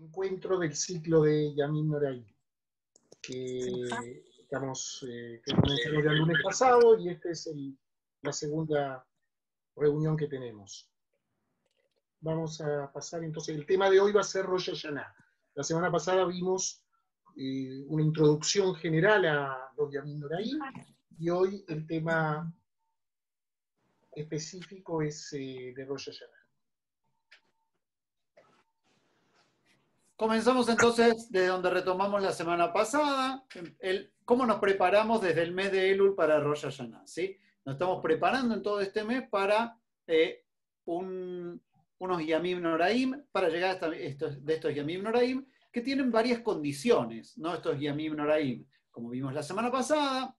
encuentro del ciclo de Yamim Noraim, que comenzamos ya el lunes pasado y esta es la segunda reunión que tenemos. Vamos a pasar entonces, el tema de hoy va a ser Rosh Hashanah. La semana pasada vimos una introducción general a los Yamim Noraim y hoy el tema específico es de Rosh Hashanah. Comenzamos entonces de donde retomamos la semana pasada, cómo nos preparamos desde el mes de Elul para Rosh Hashanah, ¿sí? Nos estamos preparando en todo este mes para unos Yamim Noraim, para llegar a estos Yamim Noraim, que tienen varias condiciones, ¿no? Estos Yamim Noraim, como vimos la semana pasada,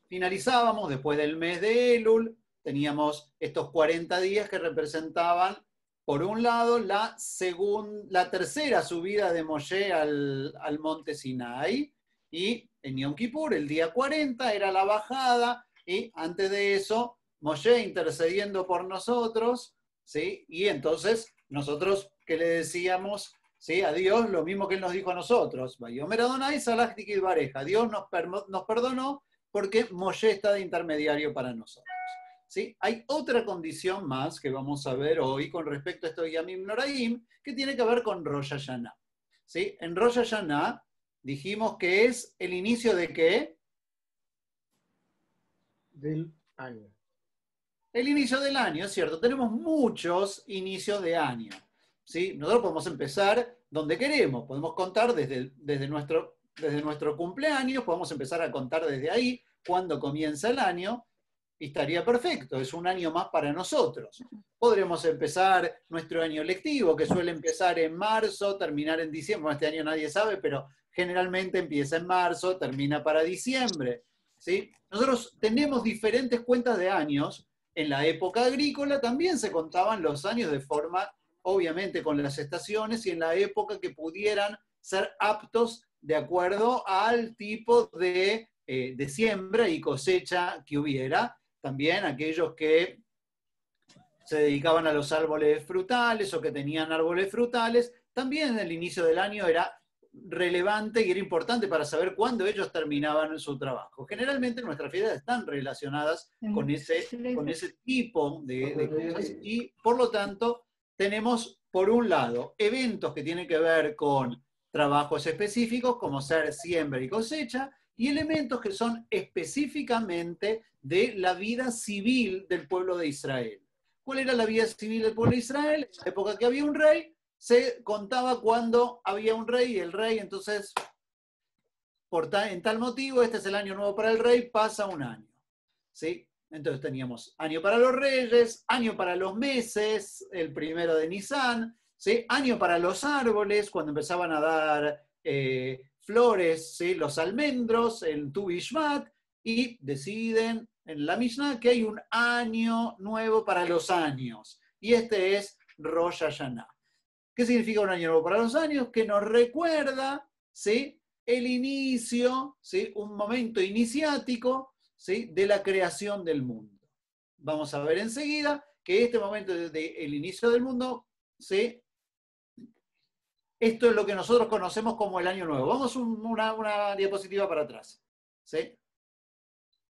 finalizábamos después del mes de Elul, teníamos estos 40 días que representaban, por un lado, la tercera subida de Moshe al monte Sinai, y en Yom Kippur, el día 40, era la bajada, y antes de eso, Moshe intercediendo por nosotros, ¿sí? Y entonces, nosotros, ¿qué le decíamos? ¿Sí? A Dios, lo mismo que Él nos dijo a nosotros, Vayomer Adonai Salach Tikid Bareja, Dios nos perdonó porque Moshe está de intermediario para nosotros. ¿Sí? Hay otra condición más que vamos a ver hoy con respecto a estos Yamim Noraim, que tiene que ver con Rosh Hashanah. ¿Sí? En Rosh Hashanah dijimos que es el inicio de ¿qué? Del año. El inicio del año, es cierto. Tenemos muchos inicios de año. ¿Sí? Nosotros podemos empezar donde queremos. Podemos contar desde nuestro cumpleaños, podemos empezar a contar desde ahí, cuando comienza el año, y estaría perfecto, es un año más para nosotros. Podremos empezar nuestro año lectivo, que suele empezar en marzo, terminar en diciembre. Bueno, este año nadie sabe, pero generalmente empieza en marzo, termina para diciembre. ¿Sí? Nosotros tenemos diferentes cuentas de años. En la época agrícola también se contaban los años de forma, obviamente, con las estaciones y en la época que pudieran ser aptos de acuerdo al tipo de siembra y cosecha que hubiera. También aquellos que se dedicaban a los árboles frutales o que tenían árboles frutales, también el inicio del año era relevante y era importante para saber cuándo ellos terminaban su trabajo. Generalmente nuestras fiestas están relacionadas con ese tipo de cosas y por lo tanto tenemos por un lado eventos que tienen que ver con trabajos específicos como ser siembra y cosecha, y elementos que son específicamente de la vida civil del pueblo de Israel. ¿Cuál era la vida civil del pueblo de Israel? En la época que había un rey, se contaba cuando había un rey, y el rey entonces, en tal motivo, este es el año nuevo para el rey, pasa un año. ¿Sí? Entonces teníamos año para los reyes, año para los meses, el primero de Nisan, ¿sí? Año para los árboles, cuando empezaban a dar flores, ¿sí? Los almendros, el Tu Bishvat, y deciden en la Mishnah que hay un año nuevo para los años, y este es Rosh Hashanah. ¿Qué significa un año nuevo para los años? Que nos recuerda, ¿sí? El inicio, ¿sí? Un momento iniciático, ¿sí? De la creación del mundo. Vamos a ver enseguida que este momento del inicio del mundo, ¿sí? Esto es lo que nosotros conocemos como el año nuevo. Vamos una diapositiva para atrás. ¿Sí?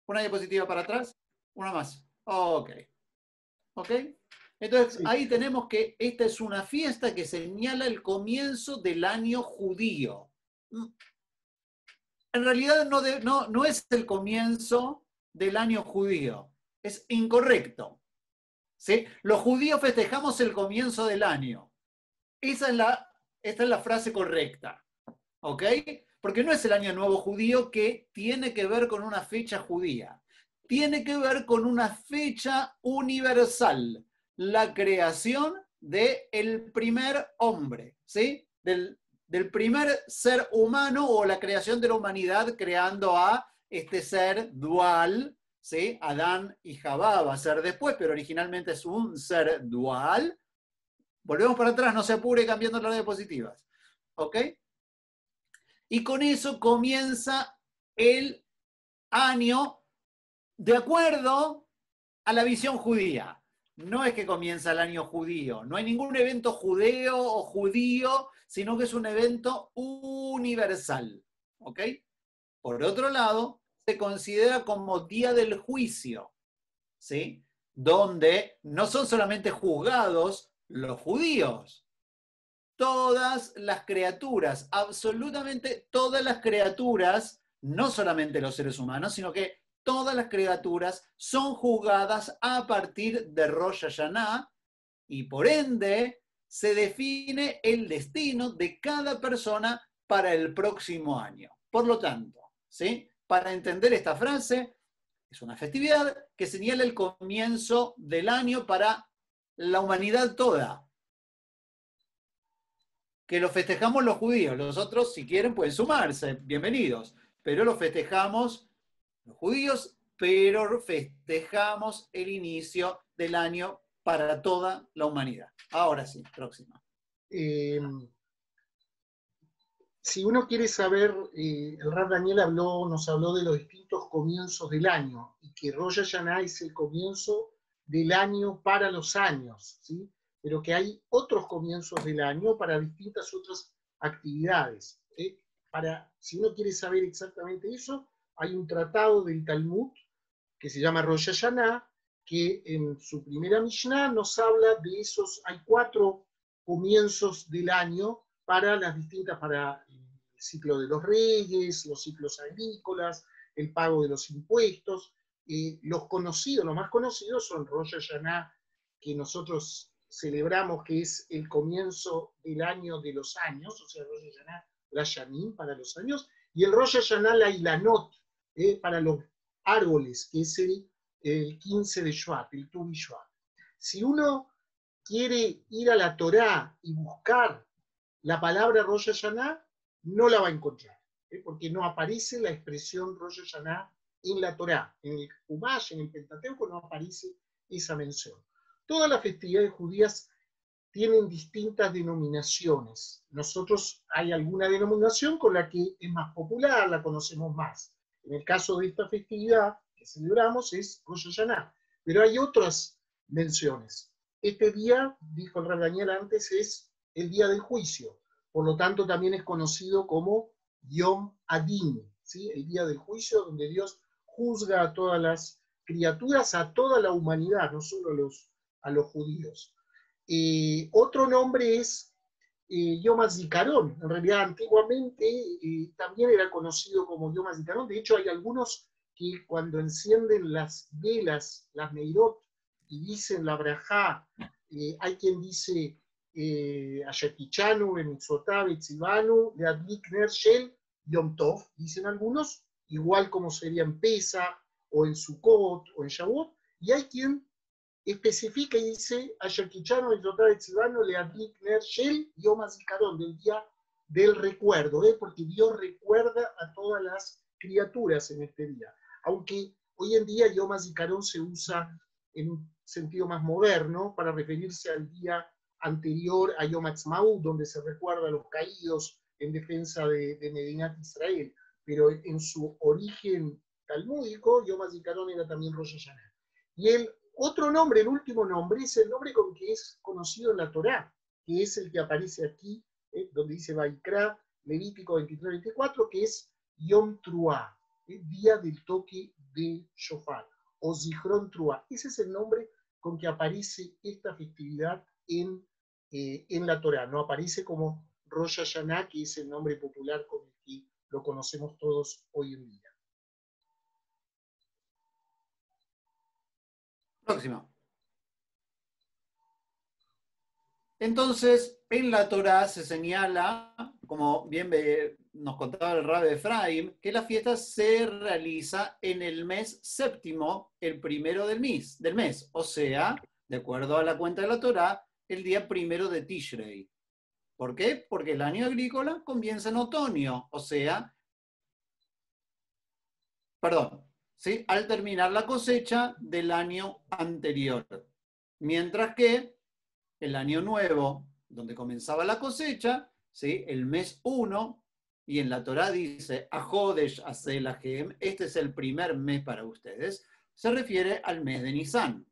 Una diapositiva para atrás. Una más. Ok. ¿Ok? Entonces, ahí tenemos que esta es una fiesta que señala el comienzo del año judío. En realidad no es el comienzo del año judío. Es incorrecto. ¿Sí? Los judíos festejamos el comienzo del año. Esta es la frase correcta. ¿Ok? Porque no es el año nuevo judío que tiene que ver con una fecha judía. Tiene que ver con una fecha universal. La creación del primer hombre, ¿sí? Del primer ser humano o la creación de la humanidad creando a este ser dual, ¿sí? Adán y Jabá va a ser después, pero originalmente es un ser dual. Volvemos para atrás, no se apure cambiando las diapositivas. ¿Ok? Y con eso comienza el año de acuerdo a la visión judía. no es que comienza el año judío, no hay ningún evento judeo o judío, sino que es un evento universal. ¿Ok? Por otro lado, se considera como día del juicio, ¿sí? Donde no son solamente juzgados los judíos, todas las criaturas, absolutamente todas las criaturas, no solamente los seres humanos, sino que todas las criaturas son juzgadas a partir de Rosh Hashanah y por ende se define el destino de cada persona para el próximo año. Por lo tanto, ¿sí? Para entender esta frase, es una festividad que señala el comienzo del año para la humanidad toda. Que lo festejamos los judíos, los otros si quieren pueden sumarse, bienvenidos, pero lo festejamos los judíos, pero festejamos el inicio del año para toda la humanidad. Ahora sí, próxima. Si uno quiere saber, el Rav Daniel nos habló de los distintos comienzos del año, y que Rosh Hashanah es el comienzo del año para los años, ¿sí? Pero que hay otros comienzos del año para distintas otras actividades. Si uno quiere saber exactamente eso, hay un tratado del Talmud que se llama Rosh Hashanah, que en su primera Mishnah nos habla de esos, hay 4 comienzos del año para las distintas, para el ciclo de los reyes, los ciclos agrícolas, el pago de los impuestos. Los conocidos, los más conocidos son Rosh Hashanah, que nosotros celebramos que es el comienzo del año de los años, o sea, Rosh Hashanah la Yamin para los años, y el Rosh Hashanah la Ilanot, para los árboles, que es el 15 de Shvat, el Tu B'Shvat. Si uno quiere ir a la Torá y buscar la palabra Rosh Hashanah, no la va a encontrar, porque no aparece la expresión Rosh Hashanah en la Torá. En el Humash, en el Pentateuco, no aparece esa mención. Todas las festividades judías tienen distintas denominaciones. Nosotros hay alguna denominación con la que es más popular, la conocemos más. En el caso de esta festividad que celebramos es Rosh Hashanah, pero hay otras menciones. Este día, dijo el Rav Daniel antes, es el día del juicio. Por lo tanto, también es conocido como Yom Adin, ¿sí? El día del juicio, donde Dios juzga a todas las criaturas, a toda la humanidad, no solo a los judíos. Otro nombre es Yom HaZikaron. En realidad, antiguamente también era conocido como Yom HaZikaron. De hecho, hay algunos que cuando encienden las velas, las Meirot, y dicen la Brajá, hay quien dice Ashetichanu, Bemitzotá, Betzivanu, Leadlik Ner Shel, Yom Tov, dicen algunos, igual como sería en Pesa, o en Sukkot, o en Shavuot, y hay quien especifica y dice Ashetichanu, Betzotá, Betzivanu, Leadlik Ner Shel, Yom HaZikaron, del día del recuerdo, porque Dios recuerda a todas las criaturas en este día. Aunque hoy en día Yom HaZikaron se usa en un sentido más moderno para referirse al día anterior a Yom Ha'atzmaut, donde se recuerda a los caídos en defensa de Medinat Israel, pero en su origen talmúdico, Yom HaZikaron era también Rosh Hashanah. Y el otro nombre, el último nombre, es el nombre con que es conocido en la Torá, que es el que aparece aquí, donde dice Vaikra, Levítico 23-24, que es Yom Truah, día del toque de Shofar, o Zichron Truah. Ese es el nombre con que aparece esta festividad en la Torá. No aparece como Rosh Hashanah, que es el nombre popular con el que lo conocemos todos hoy en día. Próximo. Entonces, en la Torá se señala, como bien nos contaba el Rav Efraim, que la fiesta se realiza en el mes séptimo, el primero del mes, o sea, de acuerdo a la cuenta de la Torá, el día primero de Tishrei. ¿Por qué? Porque el año agrícola comienza en otoño, o sea, ¿sí? Al terminar la cosecha del año anterior. Mientras que el año nuevo, donde comenzaba la cosecha, ¿sí? El mes 1, y en la Torá dice, Ajodesh Aselahem, este es el primer mes para ustedes, se refiere al mes de Nisan.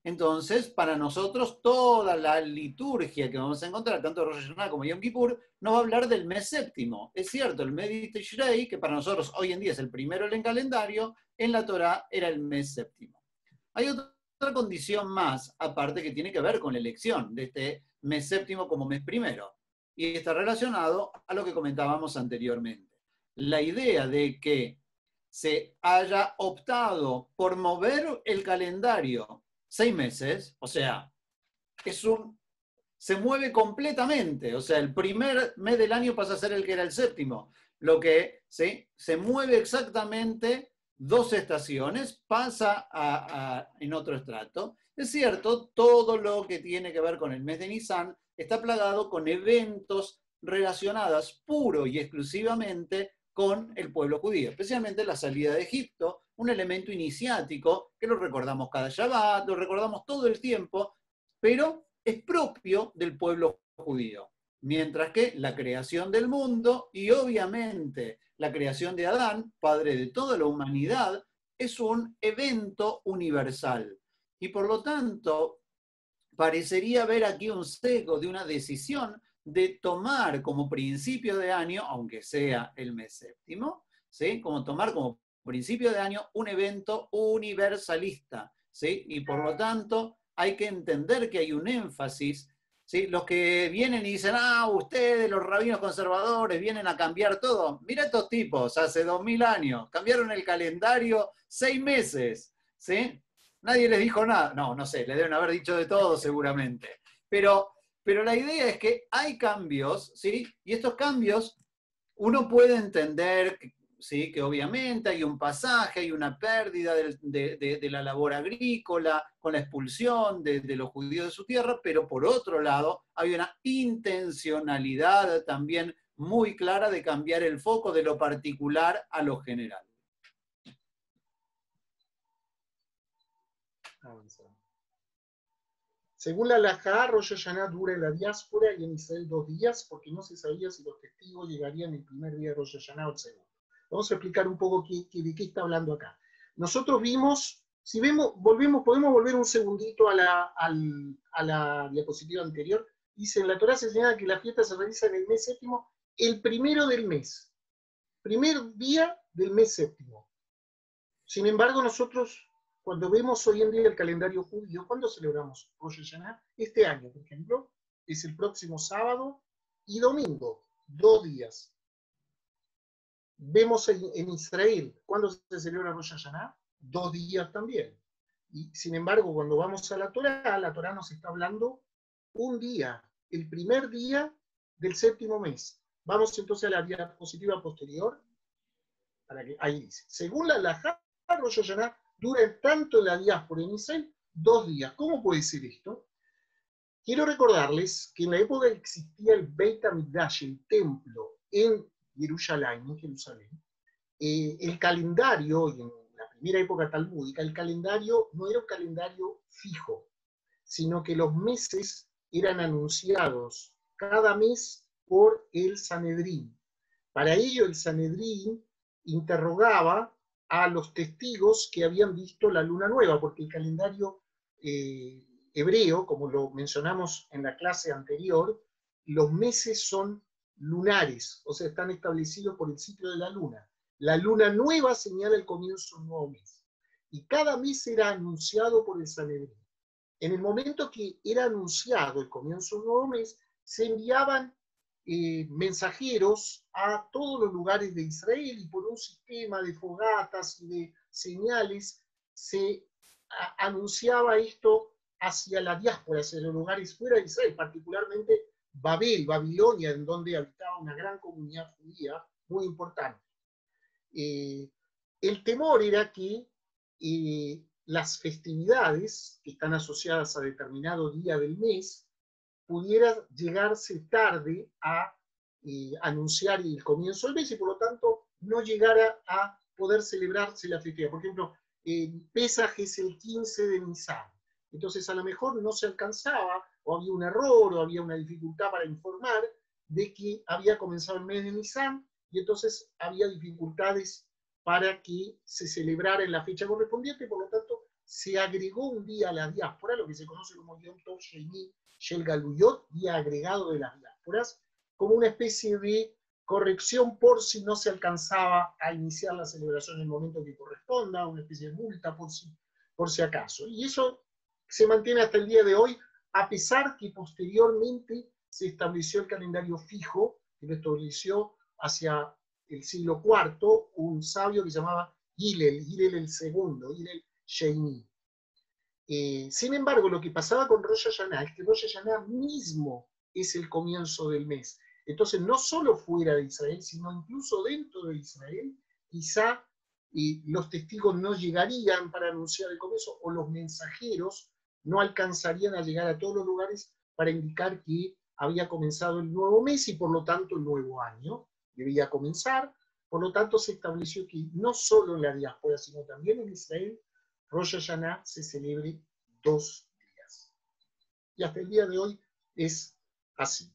Entonces, para nosotros, toda la liturgia que vamos a encontrar, tanto Rosh Hashanah como Yom Kippur, nos va a hablar del mes séptimo. Es cierto, el mes Tishrei, que para nosotros hoy en día es el primero en el calendario, en la Torá era el mes séptimo. Hay otra condición más, aparte, que tiene que ver con la elección de este mes séptimo como mes primero. Y está relacionado a lo que comentábamos anteriormente. La idea de que se haya optado por mover el calendario 6 meses, o sea, se mueve completamente, o sea, el primer mes del año pasa a ser el que era el séptimo, lo que ¿sí? Se mueve exactamente 2 estaciones, pasa en otro estrato. Es cierto, todo lo que tiene que ver con el mes de Nisan está plagado con eventos relacionados puro y exclusivamente con el pueblo judío, especialmente la salida de Egipto, un elemento iniciático que lo recordamos cada Shabbat, lo recordamos todo el tiempo, pero es propio del pueblo judío. Mientras que la creación del mundo y obviamente la creación de Adán, padre de toda la humanidad, es un evento universal. Y por lo tanto, parecería haber aquí un sesgo de una decisión de tomar como principio de año, aunque sea el mes séptimo, ¿sí? Como tomar como principio de año un evento universalista, ¿sí? Y por lo tanto hay que entender que hay un énfasis, ¿sí? Los que vienen y dicen, ustedes, los rabinos conservadores, vienen a cambiar todo. Mira estos tipos, hace 2000 años, cambiaron el calendario 6 meses, ¿sí? Nadie les dijo nada. No, no sé, les deben haber dicho de todo seguramente. Pero la idea es que hay cambios, ¿sí? Y estos cambios uno puede entender, ¿sí? Que obviamente hay un pasaje, hay una pérdida de la labor agrícola con la expulsión de los judíos de su tierra, pero por otro lado hay una intencionalidad también muy clara de cambiar el foco de lo particular a lo general. Según la halajá, Rosh Hashanah dura en la diáspora y en Israel 2 días, porque no se sabía si los testigos llegarían el primer día de Rosh Hashanah o el segundo. Vamos a explicar un poco de qué está hablando acá. Nosotros vimos, si vemos, podemos volver un segundito a la diapositiva anterior. Dice, en la Torá se señala que la fiesta se realiza en el mes séptimo, el primero del mes. Primer día del mes séptimo. Sin embargo, nosotros, cuando vemos hoy en día el calendario judío, ¿cuándo celebramos Rosh Hashanah? Este año, por ejemplo, es el próximo sábado y domingo, 2 días. Vemos en Israel, ¿cuándo se celebra Rosh Hashanah? 2 días también. Y sin embargo, cuando vamos a la Torá nos está hablando un día, el primer día del séptimo mes. Vamos entonces a la diapositiva posterior, para que ahí dice, según la halajá, Rosh Hashanah dura tanto en la diáspora en Israel 2 días. ¿Cómo puede ser esto? Quiero recordarles que en la época que existía el Beit HaMikdash, el templo en Jerusalén, el calendario, y en la primera época talmúdica, el calendario no era un calendario fijo, sino que los meses eran anunciados cada mes por el Sanedrín. Para ello el Sanedrín interrogaba a los testigos que habían visto la luna nueva, porque el calendario hebreo, como lo mencionamos en la clase anterior, los meses son lunares, o sea, están establecidos por el ciclo de la luna. La luna nueva señala el comienzo de un nuevo mes. Y cada mes era anunciado por el Sanedrín. En el momento que era anunciado el comienzo de un nuevo mes, se enviaban mensajeros a todos los lugares de Israel y por un sistema de fogatas y de señales se anunciaba esto hacia la diáspora, hacia los lugares fuera de Israel, particularmente Babel, Babilonia, en donde habitaba una gran comunidad judía muy importante. El temor era que las festividades que están asociadas a determinado día del mes pudiera llegarse tarde a anunciar el comienzo del mes y por lo tanto no llegara a poder celebrarse la festividad. Por ejemplo, Pesaj es el 15 de Nisan. Entonces a lo mejor no se alcanzaba, o había un error, o había una dificultad para informar de que había comenzado el mes de Nisan, y entonces había dificultades para que se celebrara en la fecha correspondiente, y por lo tanto se agregó un día a la diáspora, lo que se conoce como Yom Tov Sheni Shel Galuyot, día agregado de las diásporas, como una especie de corrección por si no se alcanzaba a iniciar la celebración en el momento que corresponda, una especie de multa por si acaso. Y eso se mantiene hasta el día de hoy, a pesar que posteriormente se estableció el calendario fijo, que lo estableció hacia el siglo IV, un sabio que se llamaba Hillel el segundo, Hillel Sheini. Sin embargo, lo que pasaba con Rosh Hashanah es que Rosh Hashanah mismo es el comienzo del mes. Entonces, no solo fuera de Israel, sino incluso dentro de Israel, quizá los testigos no llegarían para anunciar el comienzo, o los mensajeros no alcanzarían a llegar a todos los lugares para indicar que había comenzado el nuevo mes y por lo tanto el nuevo año debía comenzar. Por lo tanto, se estableció que no solo en la diáspora, sino también en Israel, Rosh Hashanah se celebre 2 días. Y hasta el día de hoy es así.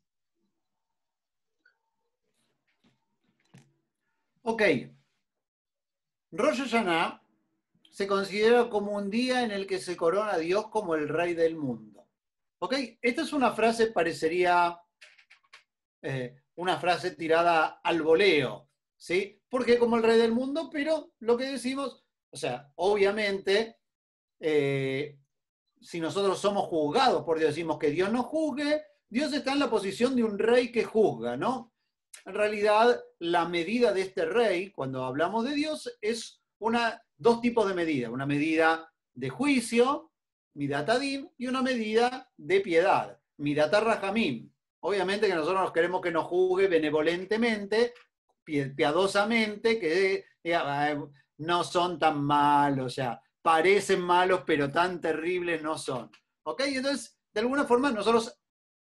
Ok. Rosh Hashanah se considera como un día en el que se corona a Dios como el rey del mundo. ¿Ok? Esta es una frase, parecería una frase tirada al voleo, ¿sí? Porque como el rey del mundo, pero lo que decimos, o sea, obviamente, si nosotros somos juzgados por Dios, decimos que Dios nos juzgue, Dios está en la posición de un rey que juzga, ¿no? En realidad, la medida de este rey, cuando hablamos de Dios, es dos tipos de medida. Una medida de juicio, midat adin, y una medida de piedad, midat rahamim. Obviamente que nosotros nos queremos que nos juzgue benevolentemente, piadosamente, que no son tan malos, o sea, parecen malos, pero tan terribles no son. ¿Ok? Entonces, de alguna forma, nosotros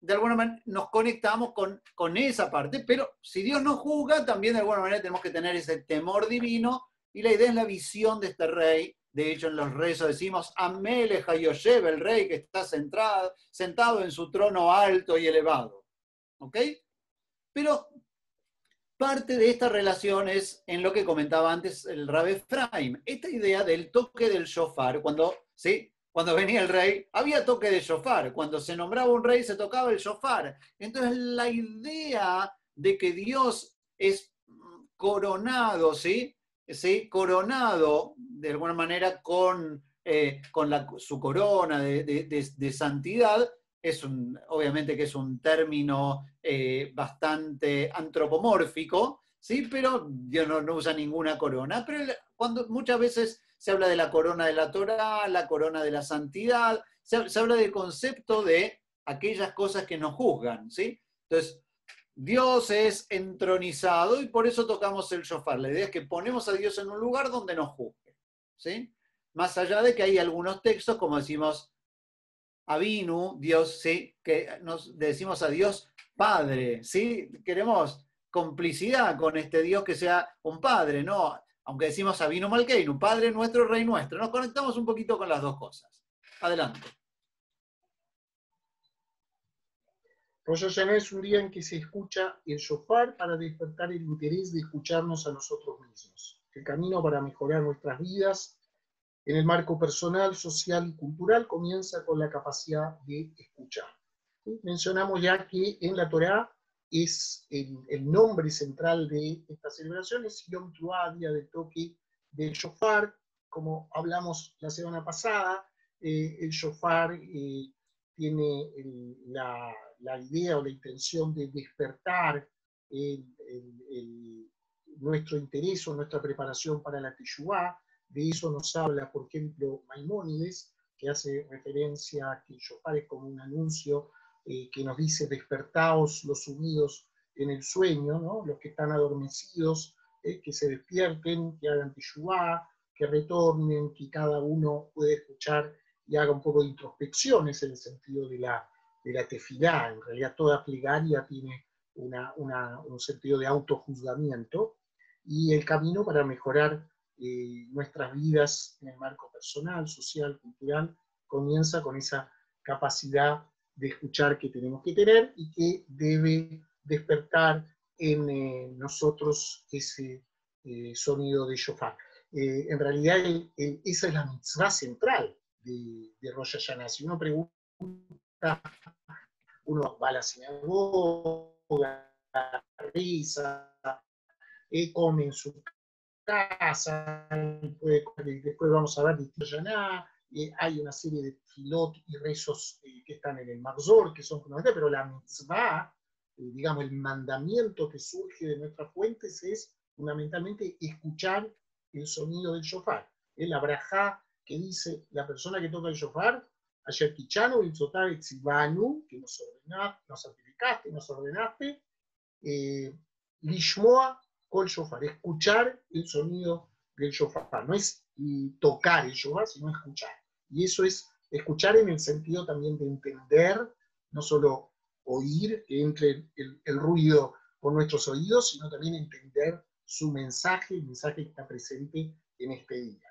de alguna manera nos conectamos con esa parte, pero si Dios nos juzga, también de alguna manera tenemos que tener ese temor divino, y la idea es la visión de este rey. De hecho, en los rezos decimos, Amelech Hayoshev, el rey que está sentado en su trono alto y elevado. ¿Ok? Pero parte de esta relación es en lo que comentaba antes el Rabbi Efraim, esta idea del toque del shofar, ¿sí? Cuando venía el rey, había toque de shofar. Cuando se nombraba un rey, se tocaba el shofar. Entonces, la idea de que Dios es coronado, ¿sí? ¿Sí? Coronado, de alguna manera, con su corona de santidad, obviamente que es un término bastante antropomórfico, ¿sí? Pero Dios no usa ninguna corona. Pero muchas veces se habla de la corona de la Torá, la corona de la santidad, se habla del concepto de aquellas cosas que nos juzgan, ¿sí? Entonces, Dios es entronizado y por eso tocamos el shofar. La idea es que ponemos a Dios en un lugar donde nos juzgue, ¿sí? Más allá de que hay algunos textos, como decimos, Avinu, Dios, ¿sí? Que nos decimos a Dios Padre, ¿sí? Queremos complicidad con este Dios que sea un Padre, ¿no? Aunque decimos Avinu Malkeinu, Padre nuestro, Rey nuestro. Nos conectamos un poquito con las dos cosas. Adelante. Rosh Hashanah es un día en que se escucha el shofar para despertar el interés de escucharnos a nosotros mismos. El camino para mejorar nuestras vidas en el marco personal, social y cultural comienza con la capacidad de escuchar. ¿Sí? Mencionamos ya que en la Torá es el nombre central de esta celebración, es Yom Teruah, día del toque del shofar. Como hablamos la semana pasada, el shofar tiene la idea o la intención de despertar nuestro interés o nuestra preparación para la Teshuvá. De eso nos habla, por ejemplo, Maimónides, que hace referencia a que el shofar es como un anuncio que nos dice: despertaos los sumidos en el sueño, ¿no? Los que están adormecidos, que se despierten, que hagan teshuvá, que retornen, que cada uno puede escuchar y haga un poco de introspecciones en el sentido de la tefilá. En realidad toda plegaria tiene un sentido de autojuzgamiento, y el camino para mejorar nuestras vidas en el marco personal, social, cultural, comienza con esa capacidad de escuchar que tenemos que tener y que debe despertar en nosotros ese sonido de shofar. En realidad esa es la mitzvah central de Rosh Hashanah. Si uno pregunta, uno va a la sinagoga, reza, come en su casa, después vamos a ver distintos Yaná, hay una serie de filot y rezos que están en el Marzor, que son fundamentales, pero la mitzvah, digamos, el mandamiento que surge de nuestras fuentes es fundamentalmente escuchar el sonido del shofar. Es la brajá que dice la persona que toca el shofar, ayer kichanu, itzotar etzivanu, que nos ordenaste, nos santificaste, nos ordenaste, lishmoa kol shofar, escuchar el sonido del shofar. No es tocar el shofar, sino escuchar. Y eso es escuchar en el sentido también de entender, no solo oír, que entre el ruido por nuestros oídos, sino también entender su mensaje, el mensaje que está presente en este día.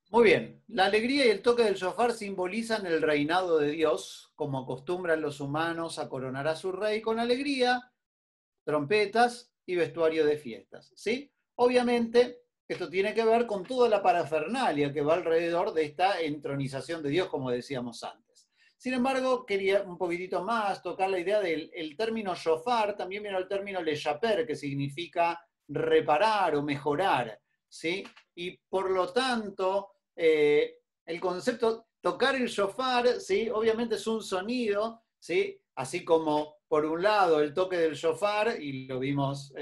Muy bien, la alegría y el toque del shofar simbolizan el reinado de Dios, como acostumbran los humanos a coronar a su rey con alegría, trompetas y vestuario de fiestas, ¿sí? Obviamente, esto tiene que ver con toda la parafernalia que va alrededor de esta entronización de Dios, como decíamos antes. Sin embargo, quería un poquitito más tocar la idea del término shofar, también viene el término leshaper, que significa reparar o mejorar, ¿sí? Y por lo tanto, el concepto tocar el shofar, ¿sí? Obviamente es un sonido, ¿sí? Así como por un lado el toque del shofar, y lo vimos,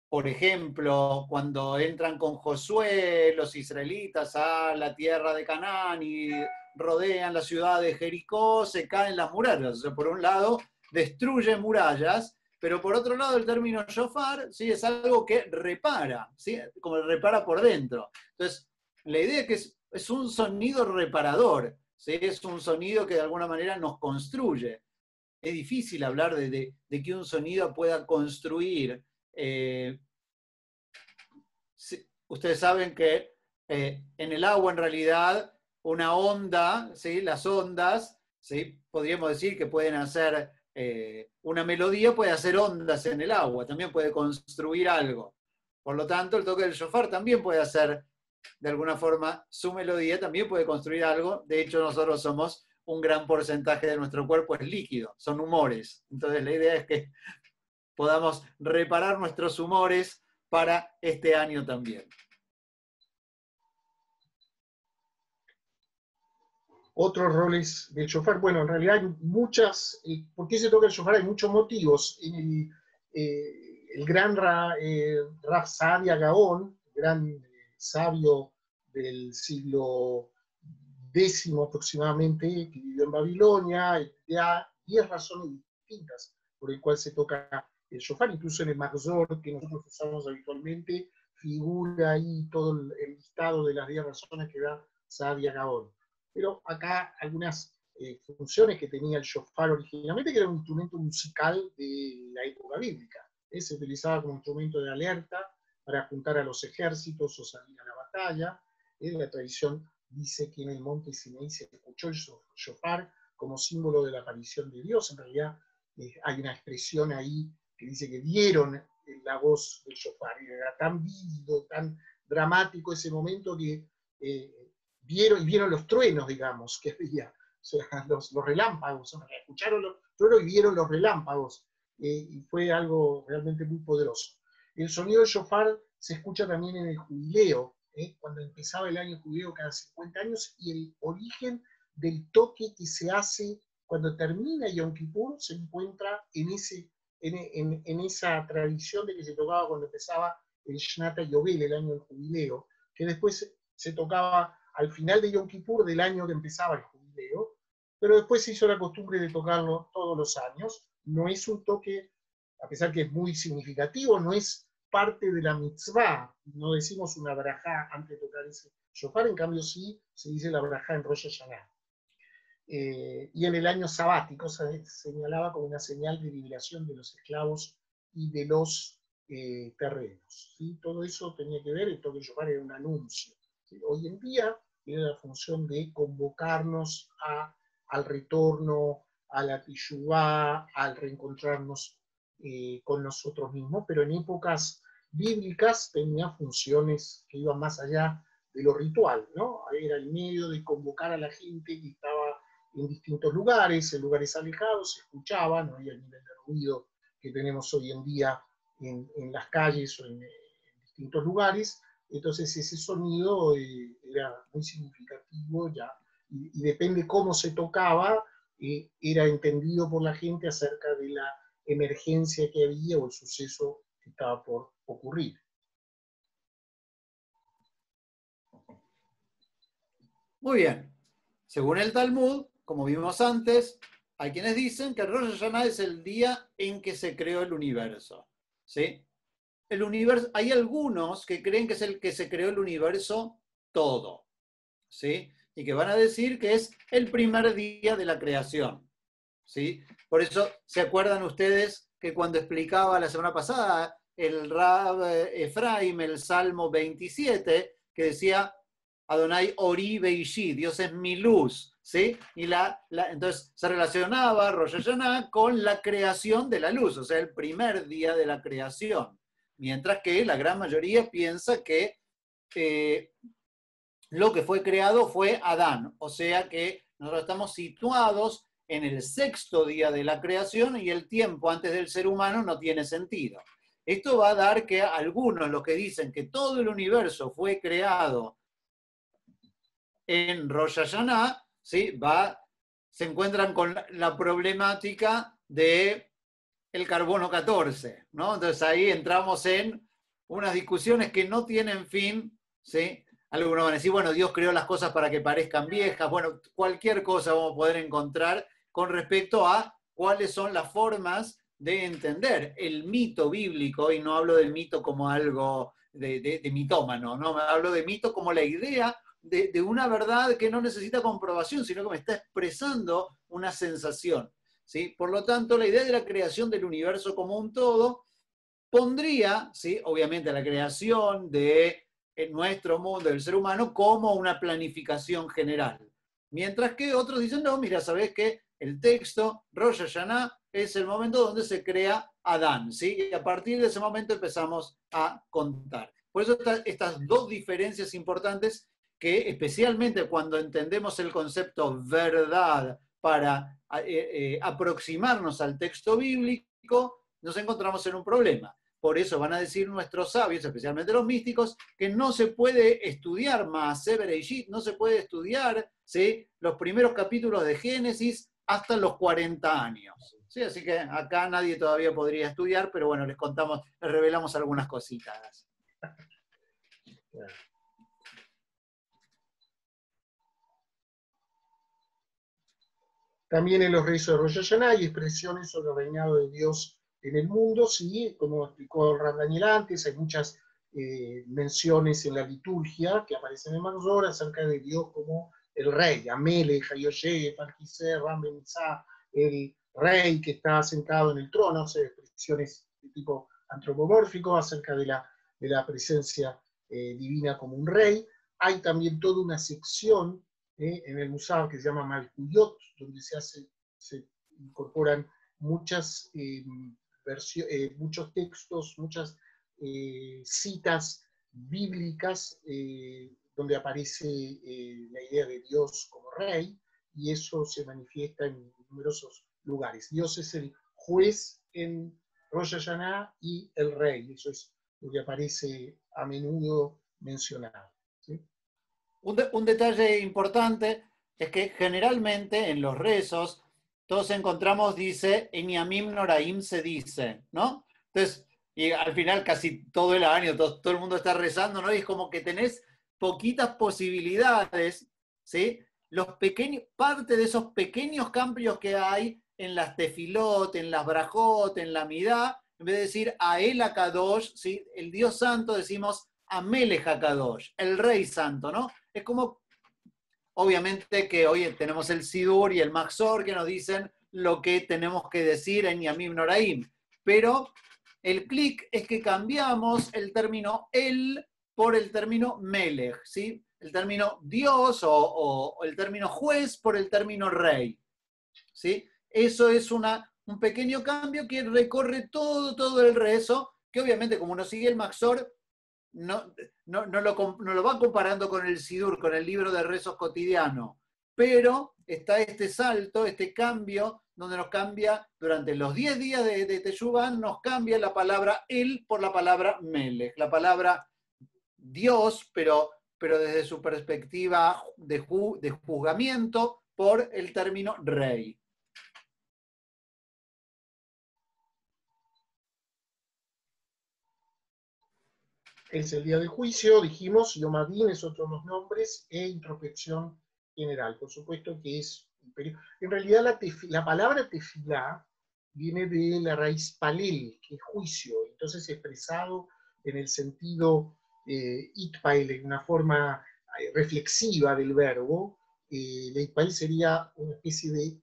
por ejemplo, cuando entran con Josué los israelitas a la tierra de Canaán y rodean la ciudad de Jericó, se caen las murallas. O sea, por un lado destruye murallas, pero por otro lado el término shofar, ¿sí? Es algo que repara, ¿sí? Como repara por dentro. Entonces, la idea es que es un sonido reparador, ¿sí? Es un sonido que de alguna manera nos construye. Es difícil hablar de que un sonido pueda construir. Ustedes saben que en el agua, en realidad, una onda, ¿sí? Las ondas, ¿sí? Podríamos decir que pueden hacer una melodía, puede hacer ondas en el agua, también puede construir algo. Por lo tanto, el toque del shofar también puede hacer, de alguna forma, su melodía, también puede construir algo. De hecho, nosotros somos un gran porcentaje de nuestro cuerpo es líquido, son humores. Entonces, la idea es que podamos reparar nuestros humores para este año también. Otros roles del shofar, bueno, en realidad hay muchas, ¿por qué se toca el shofar? Hay muchos motivos. En el gran Rav Saadia Gaón, gran sabio del siglo X aproximadamente, que vivió en Babilonia, da 10 razones distintas por el cual se toca el shofar, incluso en el Marzor que nosotros usamos habitualmente, figura ahí todo el listado de las 10 razones que da Saadia Gaón. Pero acá algunas funciones que tenía el shofar originalmente, que era un instrumento musical de la época bíblica. Se utilizaba como instrumento de alerta para juntar a los ejércitos o salir a la batalla. La tradición dice que en el monte Sinaí se escuchó el shofar como símbolo de la aparición de Dios. En realidad hay una expresión ahí que dice que vieron la voz del shofar. Era tan vívido, tan dramático ese momento que vieron los truenos, digamos, que había, o sea, los relámpagos, escucharon los truenos y vieron los relámpagos, y fue algo realmente muy poderoso. El sonido del shofar se escucha también en el jubileo, cuando empezaba el año jubileo cada 50 años, y el origen del toque que se hace cuando termina Yom Kippur se encuentra en esa tradición de que se tocaba cuando empezaba el Shnata Yovel, el año del jubileo, que después se tocaba al final de Yom Kippur del año que empezaba el jubileo, pero después se hizo la costumbre de tocarlo todos los años. No es un toque, a pesar que es muy significativo, no es parte de la mitzvah. No decimos una brajá antes de tocar ese shofar, en cambio sí se dice la brajá en Rosh Hashanah. Y en el año sabático se señalaba como una señal de liberación de los esclavos y de los terrenos. ¿Sí? Todo eso tenía que ver, el toque de shofar era un anuncio. ¿Sí? Hoy en día tiene la función de convocarnos al retorno, a la teshuvá, al reencontrarnos con nosotros mismos, pero en épocas bíblicas tenía funciones que iban más allá de lo ritual, ¿no? Era el medio de convocar a la gente que estaba en distintos lugares, en lugares alejados, se escuchaba, no había el nivel de ruido que tenemos hoy en día en las calles o en distintos lugares, entonces ese sonido era muy significativo ya, y depende cómo se tocaba, era entendido por la gente acerca de la emergencia que había o el suceso que estaba por ocurrir. Muy bien. Según el Talmud, como vimos antes, hay quienes dicen que Rosh Hashanah es el día en que se creó el universo. ¿Sí? El universo, hay algunos que creen que es el que se creó el universo todo. ¿Sí? Y que van a decir que es el primer día de la creación. ¿Sí? Por eso, ¿se acuerdan ustedes que cuando explicaba la semana pasada el Rab Efraim, el Salmo 27, que decía Adonai Ori Beishi, Dios es mi luz, ¿sí? Y entonces se relacionaba Rosh Hashanah con la creación de la luz, o sea, el primer día de la creación. Mientras que la gran mayoría piensa que lo que fue creado fue Adán, o sea que nosotros estamos situados en el sexto día de la creación y el tiempo antes del ser humano no tiene sentido. Esto va a dar que algunos, los que dicen que todo el universo fue creado en Rosh Hashanah, ¿sí? Se encuentran con la problemática de el carbono 14, ¿no? Entonces ahí entramos en unas discusiones que no tienen fin, ¿sí? Algunos van a decir, bueno, Dios creó las cosas para que parezcan viejas, bueno, cualquier cosa vamos a poder encontrar con respecto a cuáles son las formas de entender el mito bíblico, y no hablo del mito como algo de mitómano, ¿no? Hablo de mito como la idea de una verdad que no necesita comprobación, sino que me está expresando una sensación. ¿Sí? Por lo tanto, la idea de la creación del universo como un todo pondría, ¿sí? Obviamente, la creación de nuestro mundo, del ser humano, como una planificación general. Mientras que otros dicen, no, mira, ¿sabés qué? El texto, Rosh Hashanah, es el momento donde se crea Adán, ¿sí? Y a partir de ese momento empezamos a contar. Por eso estas dos diferencias importantes que especialmente cuando entendemos el concepto verdad para aproximarnos al texto bíblico, nos encontramos en un problema. Por eso van a decir nuestros sabios, especialmente los místicos, que no se puede estudiar más Bereshit, no se puede estudiar, ¿sí? Los primeros capítulos de Génesis hasta los 40 años. ¿Sí? Así que acá nadie todavía podría estudiar, pero bueno, les revelamos algunas cositas. También en los rezos de Rosh Hashanah hay expresiones sobre el reinado de Dios en el mundo, sí, como explicó el Rab Daniel antes, hay muchas menciones en la liturgia que aparecen en Manzor acerca de Dios como el rey, Amelech, Hayoshe, Parquise, Rambenzá, el rey que está sentado en el trono, o sea, expresiones de tipo antropomórfico acerca de la presencia divina como un rey. Hay también toda una sección en el Musar que se llama Malkuyot, donde se incorporan muchos textos, muchas citas bíblicas donde aparece la idea de Dios como rey, y eso se manifiesta en numerosos lugares. Dios es el juez en Rosh Hashanah y el rey, eso es lo que aparece a menudo mencionado. ¿Sí? Un detalle importante es que generalmente en los rezos todos encontramos, dice, en Yamim Noraim se dice, ¿no? Entonces, y al final casi todo el año, todo el mundo está rezando, ¿no? Y es como que tenés poquitas posibilidades, ¿sí? Parte de esos pequeños cambios que hay en las tefilot, en las brajot, en la midá, en vez de decir a él Akadosh, ¿sí? El Dios Santo, decimos Amelech Akadosh, el Rey Santo, ¿no? Es como, obviamente que hoy tenemos el Sidur y el Maxor que nos dicen lo que tenemos que decir en Yamim Noraim, pero el clic es que cambiamos el término él por el término Melech, ¿sí? El término Dios o el término juez por el término rey, ¿sí? Eso es una un pequeño cambio que recorre todo el rezo, que obviamente como uno sigue el Maxor, no lo va comparando con el Sidur, con el libro de rezos cotidiano, pero está este salto, este cambio, donde nos cambia, durante los 10 días de Teshuvá, nos cambia la palabra él por la palabra Melech, la palabra Dios, pero desde su perspectiva de juzgamiento, por el término rey. Es el día del juicio, dijimos, Yom Adin es otro de los nombres, e introspección general. Por supuesto que es un periodo. En realidad la palabra tefilá viene de la raíz palel, que es juicio, entonces expresado en el sentido itpael, en una forma reflexiva del verbo. La itpael sería una especie de,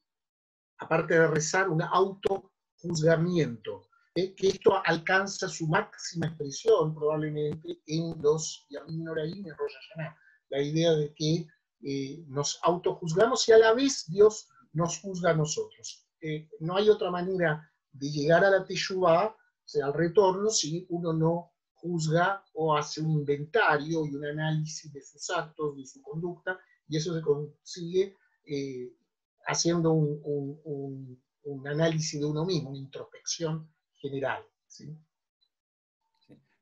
aparte de rezar, un autojuzgamiento. Que esto alcanza su máxima expresión probablemente en los Yamim Noraim, en Rosh Hashanah. La idea de que nos autojuzgamos y a la vez Dios nos juzga a nosotros. No hay otra manera de llegar a la Teshuvah, o sea, al retorno, si uno no juzga o hace un inventario y un análisis de sus actos, de su conducta, y eso se consigue haciendo un análisis de uno mismo, una introspección general. ¿Sí?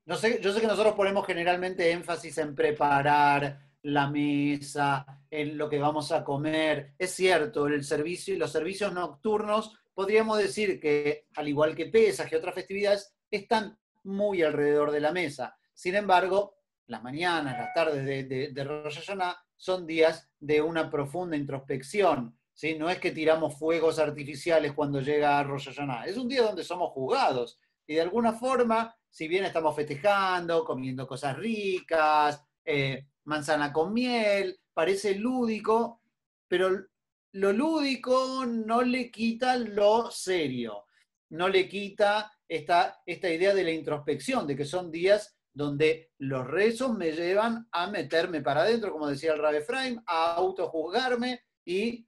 Yo sé que nosotros ponemos generalmente énfasis en preparar la mesa, en lo que vamos a comer. Es cierto, el servicio y los servicios nocturnos, podríamos decir que, al igual que Pesaj y otras festividades, están muy alrededor de la mesa. Sin embargo, las mañanas, las tardes de Rosh Hashanah son días de una profunda introspección. ¿Sí? No es que tiramos fuegos artificiales cuando llega Rosh Hashanah. Es un día donde somos juzgados. Y de alguna forma, si bien estamos festejando, comiendo cosas ricas, manzana con miel, parece lúdico, pero lo lúdico no le quita lo serio, no le quita esta idea de la introspección, de que son días donde los rezos me llevan a meterme para adentro, como decía el Rav Efraim, a autojuzgarme, y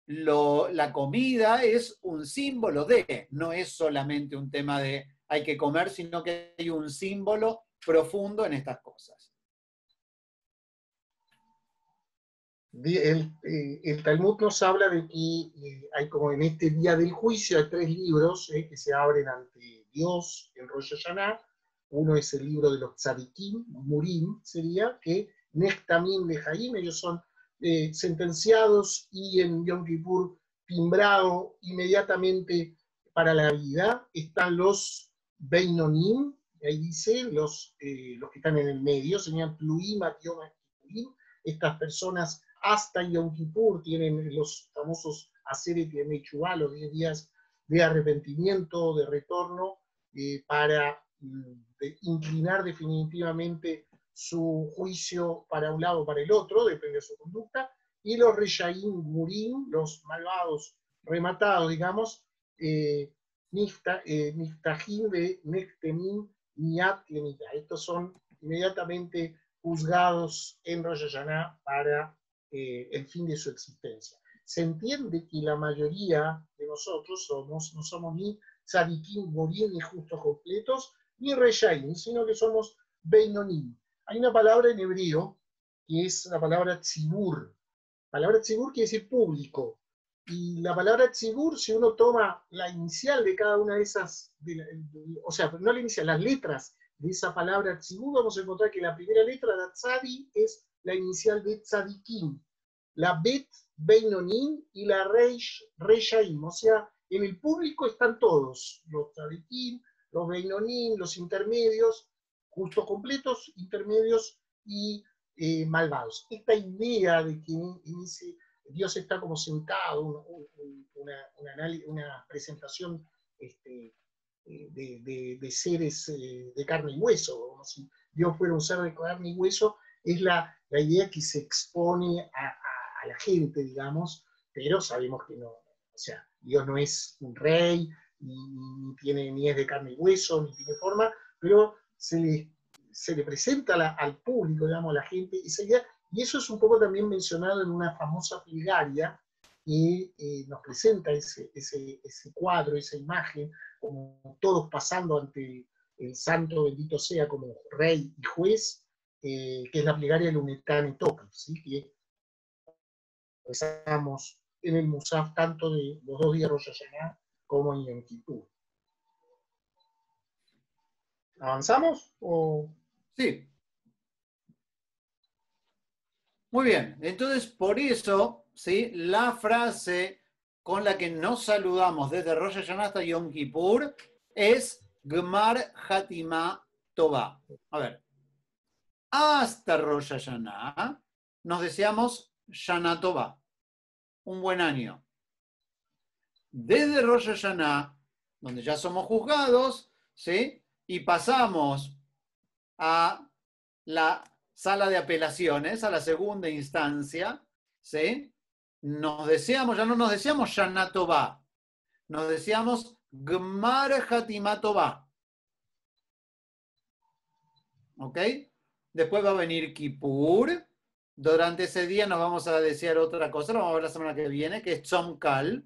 la comida es un símbolo de, no es solamente un tema de hay que comer, sino que hay un símbolo profundo en estas cosas. El Talmud nos habla de que hay como en este día del juicio hay 3 libros que se abren ante Dios en Rosh Hashanah. Uno es el libro de los tzadikim, Murim sería, que Nechtamim Lejaim, ellos son sentenciados y en Yom Kippur timbrado inmediatamente para la vida. Están los Beinonim, ahí dice, los que están en el medio, serían Tluim, Atiom, estas personas hasta Yom Kippur tienen los famosos Aseret Yemei Teshuvah, los 10 días de arrepentimiento, de retorno, para inclinar definitivamente su juicio para un lado o para el otro, depende de su conducta, y los Reshaim Murim, los malvados rematados, digamos, Niftahim de Nechtemin Niat Lemita. Estos son inmediatamente juzgados en Rosh Hashanah para el fin de su existencia. Se entiende que la mayoría de nosotros no somos ni tzadikim, gorim, ni justos completos, ni reshaim, sino que somos beinonim. Hay una palabra en hebreo que es la palabra tzibur. La palabra tzibur quiere decir público. Y la palabra tzibur, si uno toma la inicial de cada una de esas, o sea, no la inicial, las letras de esa palabra tzibur, vamos a encontrar que la primera letra de tzadi es la inicial de tzadikim, la bet beinonim y la reish reshaim, o sea, en el público están todos, los tzadikim, los beinonim, los intermedios, justos completos, intermedios y malvados. Esta idea de que en ese Dios está como sentado, una presentación de seres de carne y hueso, como si Dios fuera un ser de carne y hueso, es la idea que se expone a la gente, digamos, pero sabemos que no, o sea, Dios no es un rey, ni es de carne y hueso, ni tiene forma, pero se le presenta al público, digamos, a la gente, esa idea, y eso es un poco también mencionado en una famosa plegaria y nos presenta ese cuadro, esa imagen, como todos pasando ante el santo bendito sea como rey y juez, que es la plegaria del Unetane Topi, ¿sí? Que rezamos en el Musaf tanto de los 2 días de Rosh Hashanah como en Yom Kippur. ¿Avanzamos? Sí. Muy bien. Entonces, por eso, ¿sí? La frase con la que nos saludamos desde Rosh Hashanah hasta Yom Kippur es Gmar Hatimah Tová. A ver. Hasta Rosh Hashanah nos deseamos Shana Tová, un buen año. Desde Rosh Hashanah, donde ya somos juzgados, ¿sí? Y pasamos a la sala de apelaciones, a la segunda instancia, ¿sí? Nos deseamos, ya no nos deseamos Shana Tová, nos deseamos Gmar Hatimah Tová. ¿Ok? Después va a venir Kippur. Durante ese día nos vamos a desear otra cosa, lo vamos a ver la semana que viene, que es Tzom Kal.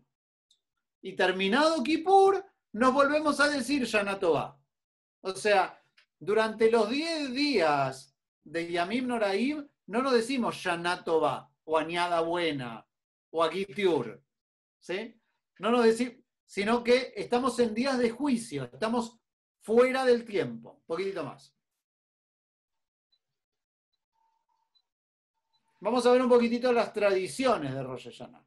Y terminado Kippur, nos volvemos a decir Shana Tová. O sea, durante los 10 días de Yamim Noraim, no nos decimos Shana Tová, o Añada Buena, o Agitiur. ¿Sí? No nos decimos, sino que estamos en días de juicio, estamos fuera del tiempo. Un poquitito más. Vamos a ver un poquitito las tradiciones de Rosh Hashanah.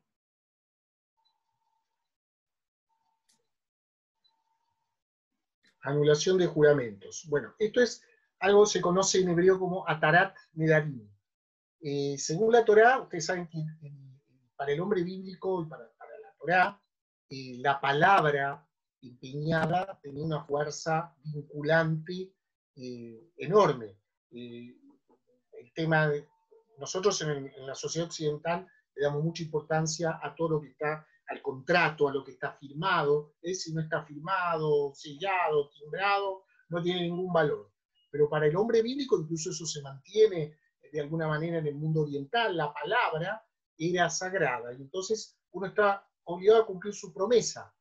Anulación de juramentos. Bueno, esto es algo que se conoce en hebreo como Atarat Nedarim. Según la Torá, ustedes saben que para el hombre bíblico y para la Torá, la palabra empeñada tenía una fuerza vinculante enorme. El tema de nosotros en la sociedad occidental le damos mucha importancia a todo lo que está al contrato, a lo que está firmado. Si no está firmado, sellado, timbrado, no tiene ningún valor. Pero para el hombre bíblico, incluso eso se mantiene de alguna manera en el mundo oriental, la palabra era sagrada. Y entonces uno está obligado a cumplir su promesa.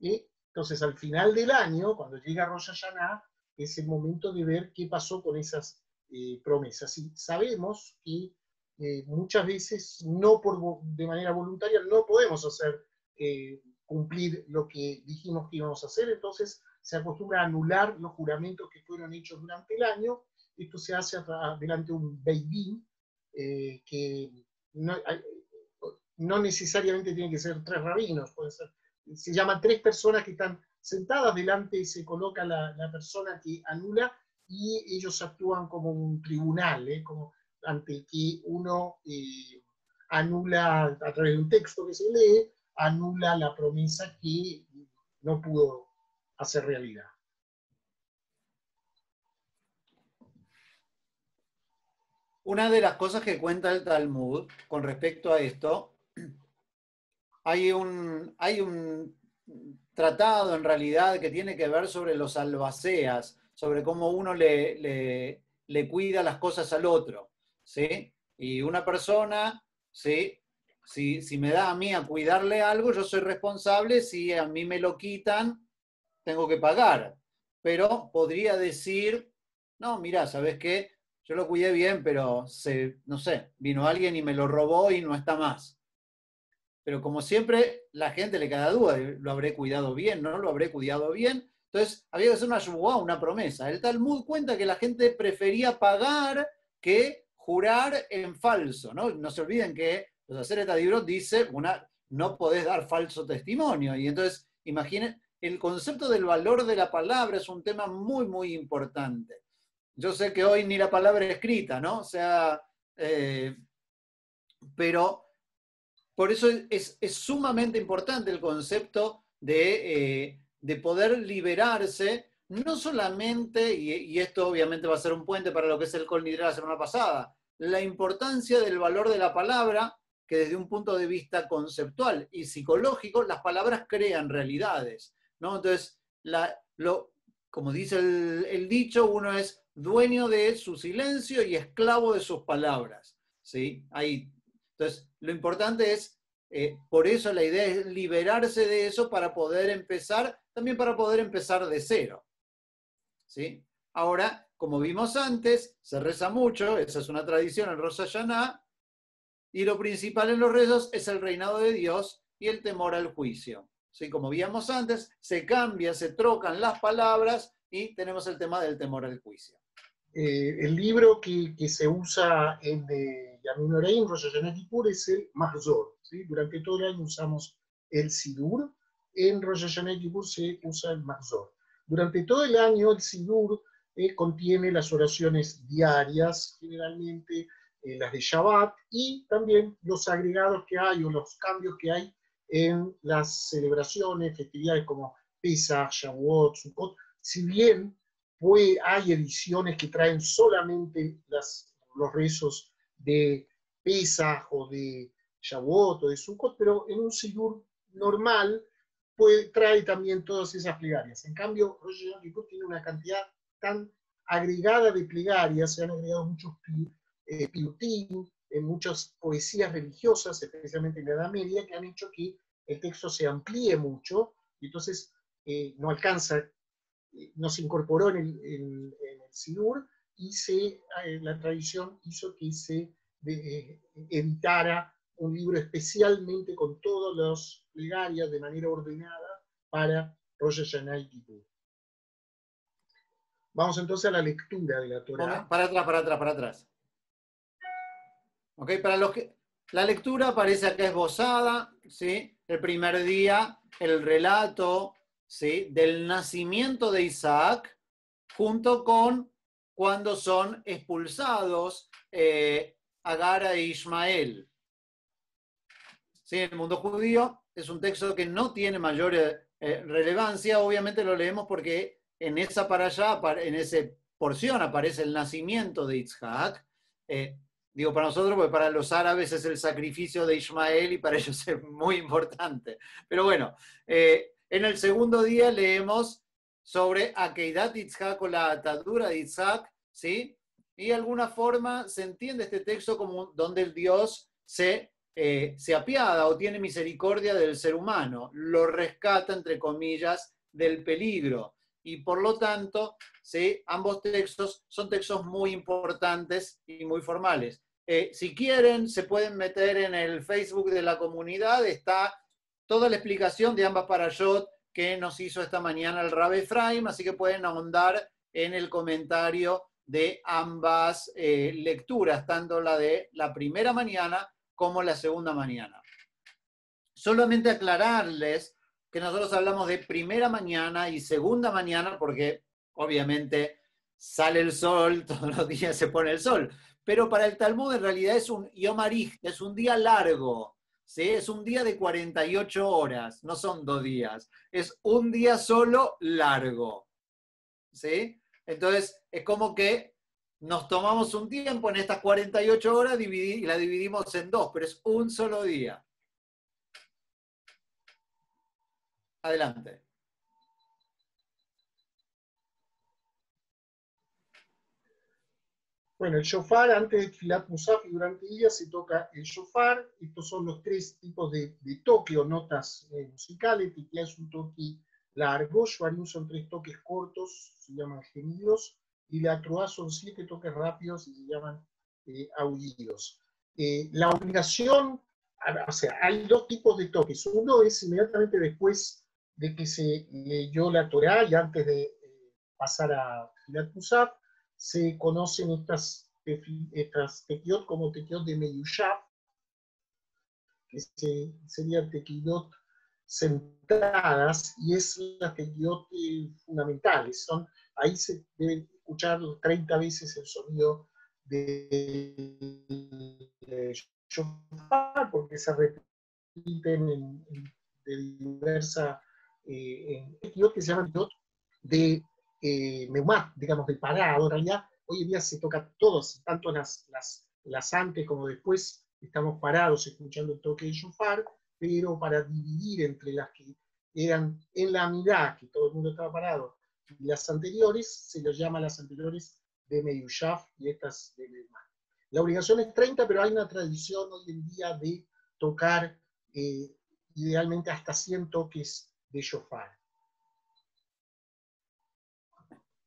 Entonces al final del año, cuando llega Rosh Hashanah, es el momento de ver qué pasó con esas promesas. Y sabemos que muchas veces de manera voluntaria no podemos hacer cumplir lo que dijimos que íbamos a hacer, entonces se acostumbra a anular los juramentos que fueron hechos durante el año. Esto se hace delante de un beidín, que no necesariamente tienen que ser 3 rabinos, puede ser, se llaman 3 personas que están sentadas delante, se coloca la persona que anula y ellos actúan como un tribunal, como ante el que uno anula a través de un texto que se lee, anula la promesa que no pudo hacer realidad. Una de las cosas que cuenta el Talmud con respecto a esto, hay un tratado en realidad que tiene que ver sobre los albaceas, sobre cómo uno le cuida las cosas al otro, ¿sí? Y una persona, ¿sí? Si me da a mí a cuidarle algo, yo soy responsable, si a mí me lo quitan, tengo que pagar. Pero podría decir, no, mira, ¿sabes qué? Yo lo cuidé bien, pero no sé, vino alguien y me lo robó y no está más. Pero como siempre, la gente le queda duda, ¿lo habré cuidado bien? ¿No lo habré cuidado bien? Entonces, había que hacer una shuvá, una promesa. El Talmud cuenta que la gente prefería pagar que jurar en falso, ¿no? No se olviden que los Aseret Hadibrot dice, no podés dar falso testimonio. Y entonces, imaginen, el concepto del valor de la palabra es un tema muy, muy importante. Yo sé que hoy ni la palabra escrita, ¿no? O sea, pero por eso es sumamente importante el concepto de poder liberarse, no solamente, y esto obviamente va a ser un puente para lo que es el Kol Nidre la semana pasada, la importancia del valor de la palabra, que desde un punto de vista conceptual y psicológico, las palabras crean realidades, ¿no? Entonces, como dice el dicho, uno es dueño de su silencio y esclavo de sus palabras, ¿sí? Entonces, lo importante es Por eso la idea es liberarse de eso para poder empezar, también para poder empezar de cero. ¿Sí? Ahora, como vimos antes, se reza mucho, esa es una tradición en Rosh Hashanah, y lo principal en los rezos es el reinado de Dios y el temor al juicio. ¿Sí? Como vimos antes, se cambia, se trocan las palabras y tenemos el tema del temor al juicio. El libro que se usa en Yamin Noreim, Rosh Hashanah Kippur, es el Mahzor. ¿Sí? Durante todo el año usamos el Sidur, en Rosh Hashanah Kippur se usa el Mahzor. Durante todo el año el Sidur contiene las oraciones diarias, generalmente las de Shabbat, y también los agregados que hay o los cambios que hay en las celebraciones, festividades como Pesach, Shavuot, Sukkot. Si bien hay ediciones que traen solamente los rezos de Pesach o de Shavuot o de Sukkot, pero en un Sidur normal trae también todas esas plegarias. En cambio, Rosh Hashanah Kippur tiene una cantidad tan agregada de plegarias, se han agregado muchos piutim, muchas poesías religiosas, especialmente en la Edad Media, que han hecho que el texto se amplíe mucho, y entonces no alcanza, no se incorporó en el Sidur, y la tradición hizo que se editara un libro especialmente con todas las plegarias de manera ordenada para Rosh Hashanah y Kippur. Vamos entonces a la lectura de la Torá. Para atrás. ¿Okay? Para los que la lectura aparece acá esbozada, ¿sí? El primer día, el relato, ¿sí? Del nacimiento de Isaac, junto con cuando son expulsados Agar e Ismael. ¿Sí? En el mundo judío es un texto que no tiene mayor relevancia, obviamente lo leemos porque en esa parashá, en esa porción aparece el nacimiento de Isaac. Digo para nosotros, porque para los árabes es el sacrificio de Ismael y para ellos es muy importante. Pero bueno, en el segundo día leemos sobre Akeidat Yitzhak o la atadura de Isaac, ¿sí? Y de alguna forma se entiende este texto como donde el Dios se apiada o tiene misericordia del ser humano, lo rescata, entre comillas, del peligro. Y por lo tanto, ¿sí? Ambos textos son textos muy importantes y muy formales. Si quieren, se pueden meter en el Facebook de la comunidad, está toda la explicación de ambas parashot que nos hizo esta mañana el Rabbi Efraim, así que pueden ahondar en el comentario de ambas lecturas, tanto la de la primera mañana como la segunda mañana. Solamente aclararles que nosotros hablamos de primera mañana y segunda mañana porque obviamente sale el sol, todos los días se pone el sol, pero para el Talmud en realidad es un Yom Arich, es un día largo, ¿sí? Es un día de 48 horas, no son 2 días, es un día solo largo, ¿sí? Entonces es como que nos tomamos un tiempo en estas 48 horas y la dividimos en 2, pero es un solo día. Adelante. Bueno, el shofar, antes de Tfilat Musaf y durante el día se toca el shofar. Estos son los 3 tipos de toque o notas musicales. Tequila es un toque largo, Shvarim son 3 toques cortos, se llaman gemidos, y la Truá son 7 toques rápidos y se llaman aullidos. La obligación, o sea, hay 2 tipos de toques. Uno es inmediatamente después de que se leyó la Torá y antes de pasar a Tfilat Musaf, se conocen estas tequiot como tequiot de Meyushaf, que serían tequiot sentadas, y es las tequiot fundamentales. Ahí se debe escuchar 30 veces el sonido de shofar, porque se repiten de diversas tequiot que se llaman tequiot de Meumá, digamos, del parado. En realidad, hoy en día se toca todos, tanto las antes como después, estamos parados escuchando el toque de shofar, pero para dividir entre las que eran en la mirada, que todo el mundo estaba parado, y las anteriores, se los llama las anteriores de Meyushaf y estas de Meumá. La obligación es 30, pero hay una tradición hoy en día de tocar idealmente hasta 100 toques de shofar.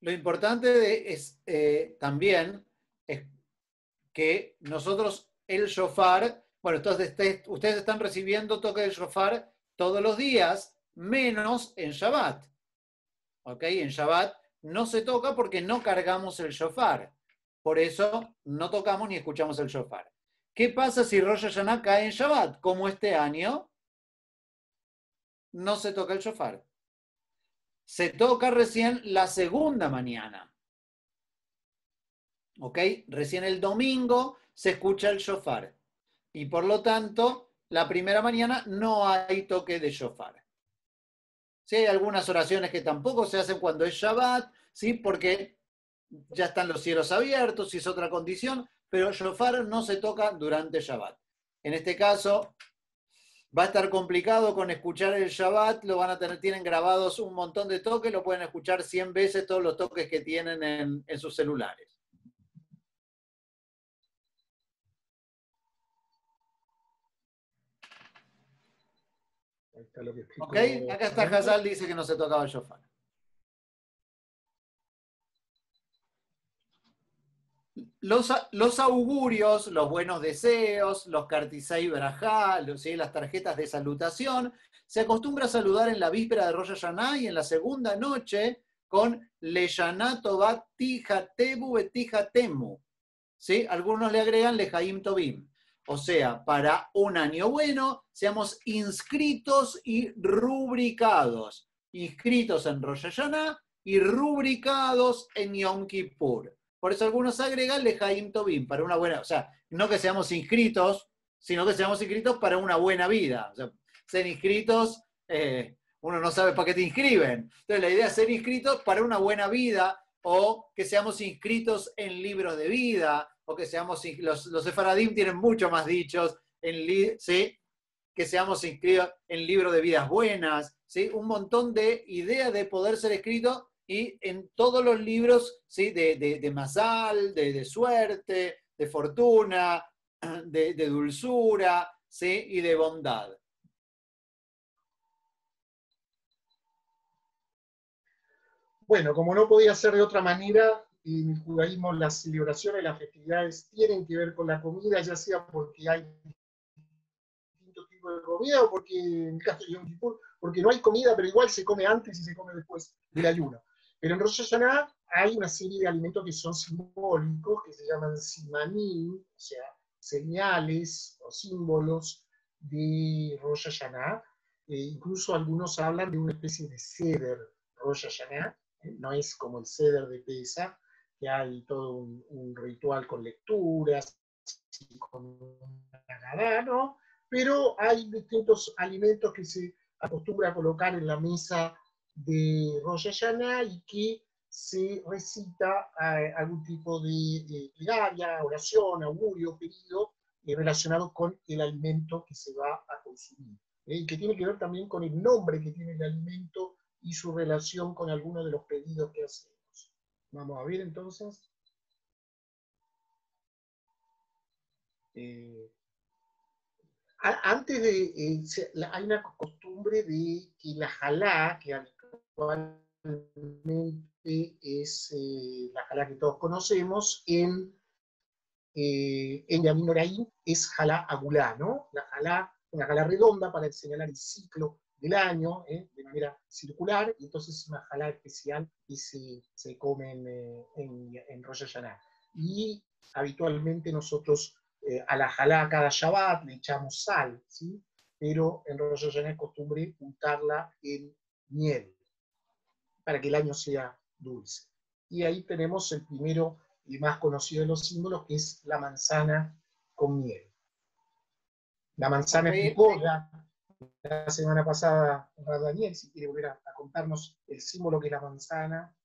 Lo importante también es que nosotros el shofar, bueno, entonces ustedes están recibiendo toque del shofar todos los días, menos en Shabbat. ¿Ok? En Shabbat no se toca porque no cargamos el shofar. Por eso no tocamos ni escuchamos el shofar. ¿Qué pasa si Rosh Hashanah cae en Shabbat? Como este año, no se toca el shofar. Se toca recién la segunda mañana. ¿Ok? Recién el domingo se escucha el shofar. Y por lo tanto, la primera mañana no hay toque de shofar. Sí, hay algunas oraciones que tampoco se hacen cuando es Shabbat, ¿sí? Porque ya están los cielos abiertos, si es otra condición, pero shofar no se toca durante Shabbat. En este caso, va a estar complicado con escuchar el Shabbat, tienen grabados un montón de toques, lo pueden escuchar 100 veces todos los toques que tienen en sus celulares. Ahí está lo que explicó. ¿Ok? Acá está Hazal, dice que no se tocaba el shofar. Los augurios, los buenos deseos, los kartisei brajá, las tarjetas de salutación, se acostumbra a saludar en la víspera de Rosh Hashanah y en la segunda noche con Leyana Tovat Tija Tebu Betija Temu. ¿Sí? Algunos le agregan Lejaim Tobim. O sea, para un año bueno, seamos inscritos y rubricados. Inscritos en Rosh Hashanah y rubricados en Yom Kippur. Por eso algunos agregan Lejaim Tobim, para una buena, o sea, no que seamos inscritos, sino que seamos inscritos para una buena vida. O sea, ser inscritos, uno no sabe para qué te inscriben. Entonces la idea es ser inscritos para una buena vida, o que seamos inscritos en libros de vida, o que seamos, los sefaradim tienen mucho más dichos, ¿sí? Que seamos inscritos en libros de vidas buenas, ¿sí? Un montón de ideas de poder ser escrito y en todos los libros, ¿sí? de Mazal, de suerte, de fortuna, de dulzura, ¿sí? Y de bondad. Bueno, como no podía ser de otra manera, en el judaísmo las celebraciones, las festividades tienen que ver con la comida, ya sea porque hay distintos tipos de comida o porque, en el caso de Yom Kippur, porque no hay comida, pero igual se come antes y se come después del ayuno. Pero en Rosh Hashanah hay una serie de alimentos que son simbólicos, que se llaman simanim, o sea, señales o símbolos de Rosh Hashanah. Incluso algunos hablan de una especie de seder Rosh Hashanah, no es como el ceder de Pesach, que hay todo un ritual con lecturas, con una Haggadah, ¿no? Pero hay distintos alimentos que se acostumbra a colocar en la mesa de Rosh Hashanah y que se recita algún tipo de plegaria, oración, augurio, pedido relacionado con el alimento que se va a consumir. Que tiene que ver también con el nombre que tiene el alimento y su relación con alguno de los pedidos que hacemos. Vamos a ver entonces. Antes de, hay una costumbre de que la jalá, que actualmente es la jalá que todos conocemos, en Yamin Noraim es jalá agulá, ¿no? La jalá, una jalá redonda para señalar el ciclo del año, de manera circular, y entonces es una jalá especial que se come en Rosh Hashanah. Y habitualmente nosotros a la jalá cada Shabbat le echamos sal, ¿sí? Pero en Rosh Hashanah es costumbre untarla en miel, para que el año sea dulce. Y ahí tenemos el primero y más conocido de los símbolos, que es la manzana con miel. La manzana explicó ya la semana pasada Daniel, si quiere volver a contarnos el símbolo que es la manzana.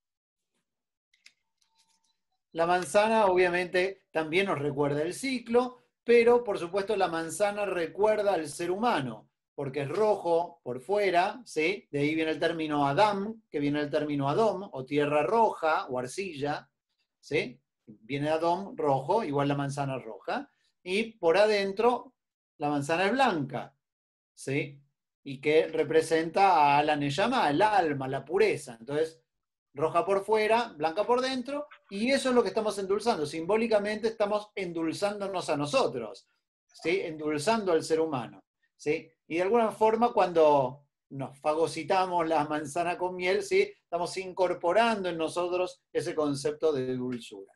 La manzana obviamente también nos recuerda el ciclo, pero por supuesto la manzana recuerda al ser humano, porque es rojo por fuera, ¿sí? De ahí viene el término Adam, que viene el término Adom, o tierra roja, o arcilla, ¿sí? Viene Adom, rojo, igual la manzana roja, y por adentro la manzana es blanca, ¿sí? Y que representa a la Neyama, el alma, la pureza. Entonces, roja por fuera, blanca por dentro, y eso es lo que estamos endulzando. Simbólicamente estamos endulzándonos a nosotros, ¿sí? Endulzando al ser humano, ¿sí? Y de alguna forma cuando nos fagocitamos la manzana con miel, ¿sí? Estamos incorporando en nosotros ese concepto de dulzura.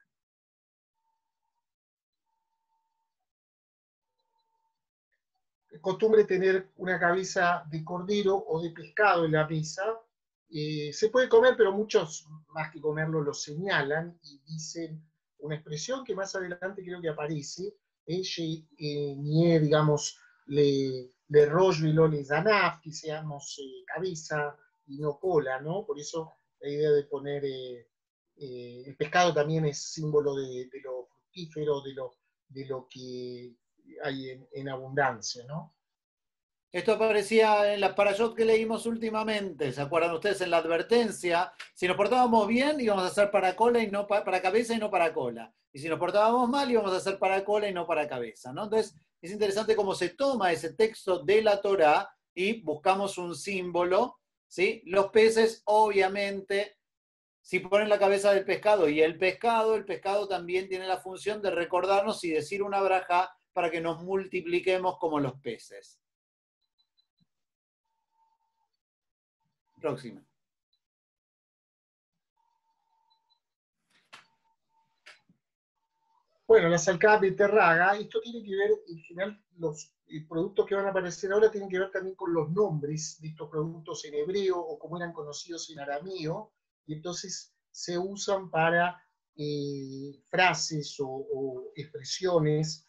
Es costumbre tener una cabeza de cordero o de pescado en la mesa. Se puede comer, pero muchos, más que comerlo, lo señalan y dicen una expresión que más adelante creo que aparece, digamos, le rollo y lo les danaf, que seamos cabeza y no cola, ¿no? Por eso la idea de poner el pescado también es símbolo de lo fructífero, de lo que hay en abundancia, ¿no? Esto aparecía en las parashot que leímos últimamente. ¿Se acuerdan ustedes en la advertencia? Si nos portábamos bien, íbamos a hacer para cola y no para cabeza y no para cola. Y si nos portábamos mal, íbamos a hacer para cola y no para cabeza, ¿no? Entonces, es interesante cómo se toma ese texto de la Torá y buscamos un símbolo, ¿sí? Los peces, obviamente, si ponen la cabeza del pescado y el pescado también tiene la función de recordarnos y decir una braja para que nos multipliquemos como los peces. Próxima. Bueno, la salcada beterraga, esto tiene que ver, en general, los productos que van a aparecer ahora tienen que ver también con los nombres de estos productos en hebreo o como eran conocidos en arameo, y entonces se usan para frases o expresiones.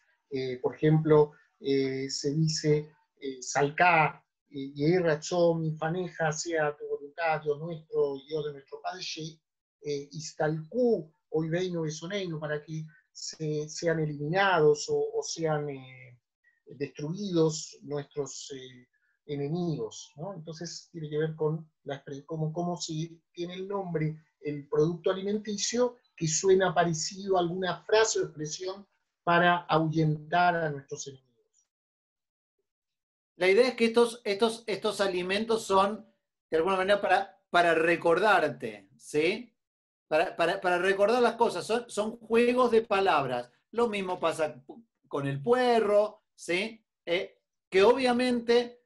Por ejemplo, se dice salcá, y razón, faneja, sea tu voluntad, Dios nuestro, Dios de nuestro Padre, istalcú, hoy veino besoneino, para que sean eliminados o sean destruidos nuestros enemigos, ¿no? Entonces tiene que ver con cómo si tiene el nombre el producto alimenticio que suena parecido a alguna frase o expresión para ahuyentar a nuestros enemigos. La idea es que estos alimentos son, de alguna manera, para recordarte, ¿sí? Para recordar las cosas, son juegos de palabras. Lo mismo pasa con el puerro, ¿sí? Que obviamente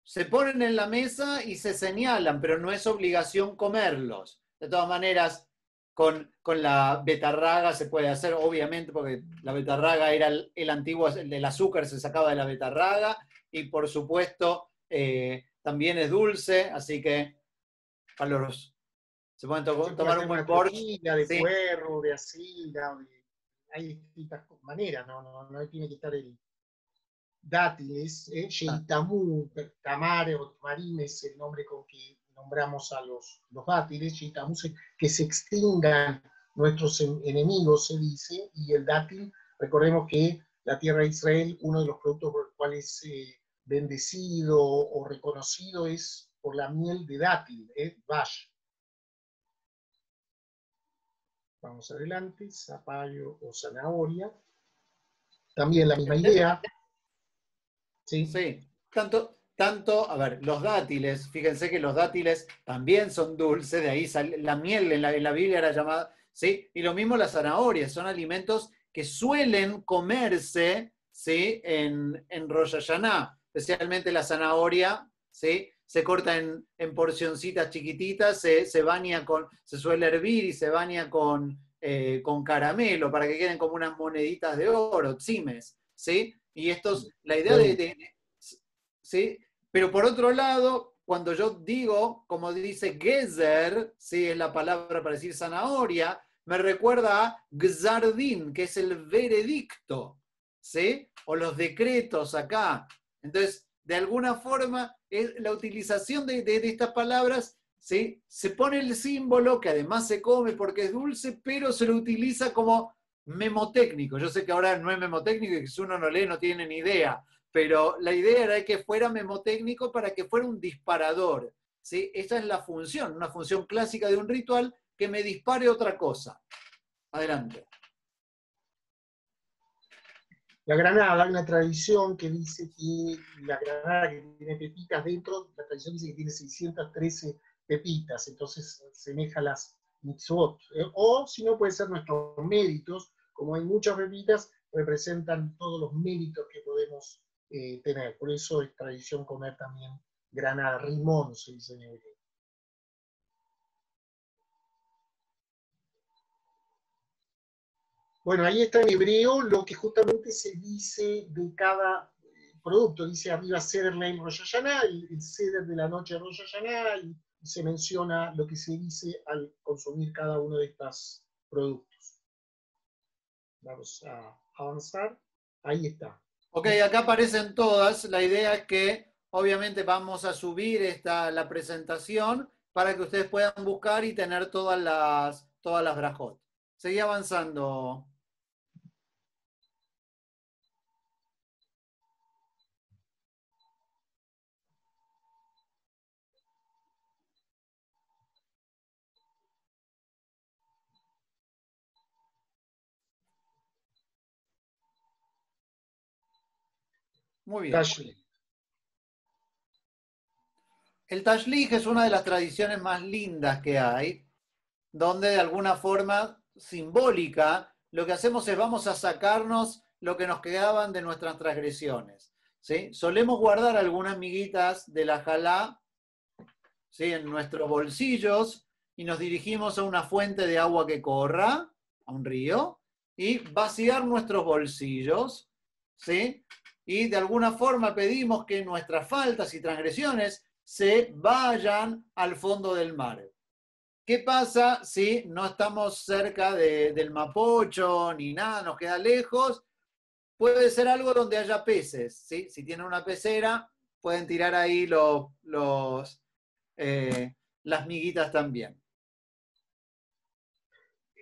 se ponen en la mesa y se señalan, pero no es obligación comerlos. De todas maneras, con la betarraga se puede hacer, obviamente, porque la betarraga era el antiguo, el del azúcar se sacaba de la betarraga, y por supuesto también es dulce, así que para los se pueden Se puede tomar hacer un buen una Porsche. tortilla de Sí. puerro, de acelga, hay distintas maneras, no tiene que estar el dátiles, Ah, Sheitamú, tamare o tamarim es el nombre con que nombramos a los dátiles, Sheitamú, que se extingan nuestros enemigos, se dice, y el dátil, recordemos que la tierra de Israel, uno de los productos por los cuales bendecido o reconocido es por la miel de dátil, Bash. Vamos adelante, zapallo o zanahoria. También la misma idea. ¿Sí? sí, a ver, los dátiles, fíjense que los dátiles también son dulces, de ahí sale la miel en la Biblia era llamada, ¿sí? Y lo mismo las zanahorias, son alimentos que suelen comerse, ¿sí? En Rosh Hashanah, especialmente la zanahoria, ¿sí? Se corta en porcioncitas chiquititas, se baña se suele hervir y se baña con caramelo para que queden como unas moneditas de oro, tzimes, ¿sí? Y la idea ¿sí? Pero por otro lado, cuando yo digo, como dice Gezer, ¿sí? Es la palabra para decir zanahoria, me recuerda a Gzardin, que es el veredicto, ¿sí? O los decretos acá. Entonces, de alguna forma, es la utilización de estas palabras, ¿sí? Se pone el símbolo, que además se come porque es dulce, pero se lo utiliza como memotécnico. Yo sé que ahora no es memotécnico y que si uno no lee no tiene ni idea, pero la idea era que fuera memotécnico para que fuera un disparador, ¿sí? Esa es la función, una función clásica de un ritual que me dispare otra cosa. Adelante. La granada, hay una tradición que dice que la granada que tiene pepitas dentro, la tradición dice que tiene 613 pepitas, entonces semeja a las mitzvot. O si no, puede ser nuestros méritos, como hay muchas pepitas, representan todos los méritos que podemos tener. Por eso es tradición comer también granada, rimón se dice en hebreo. Bueno, ahí está en hebreo lo que justamente se dice de cada producto. Dice arriba Seder Leil Rosh Hashanah, el Seder de la noche de Rosh Hashanah, y se menciona lo que se dice al consumir cada uno de estos productos. Vamos a avanzar. Ahí está. Ok, acá aparecen todas. La idea es que obviamente vamos a subir la presentación para que ustedes puedan buscar y tener todas las brajot. Seguí avanzando. Muy bien. Tashli. El tashlich es una de las tradiciones más lindas que hay, donde de alguna forma simbólica lo que hacemos es vamos a sacarnos lo que nos quedaban de nuestras transgresiones. ¿Sí? Solemos guardar algunas miguitas de la jalá, ¿sí?, en nuestros bolsillos y nos dirigimos a una fuente de agua que corra, a un río, y vaciar nuestros bolsillos, ¿sí? Y de alguna forma pedimos que nuestras faltas y transgresiones se vayan al fondo del mar. ¿Qué pasa si no estamos cerca del Mapocho ni nada, nos queda lejos? Puede ser algo donde haya peces, ¿sí? Si tienen una pecera, pueden tirar ahí las miguitas también.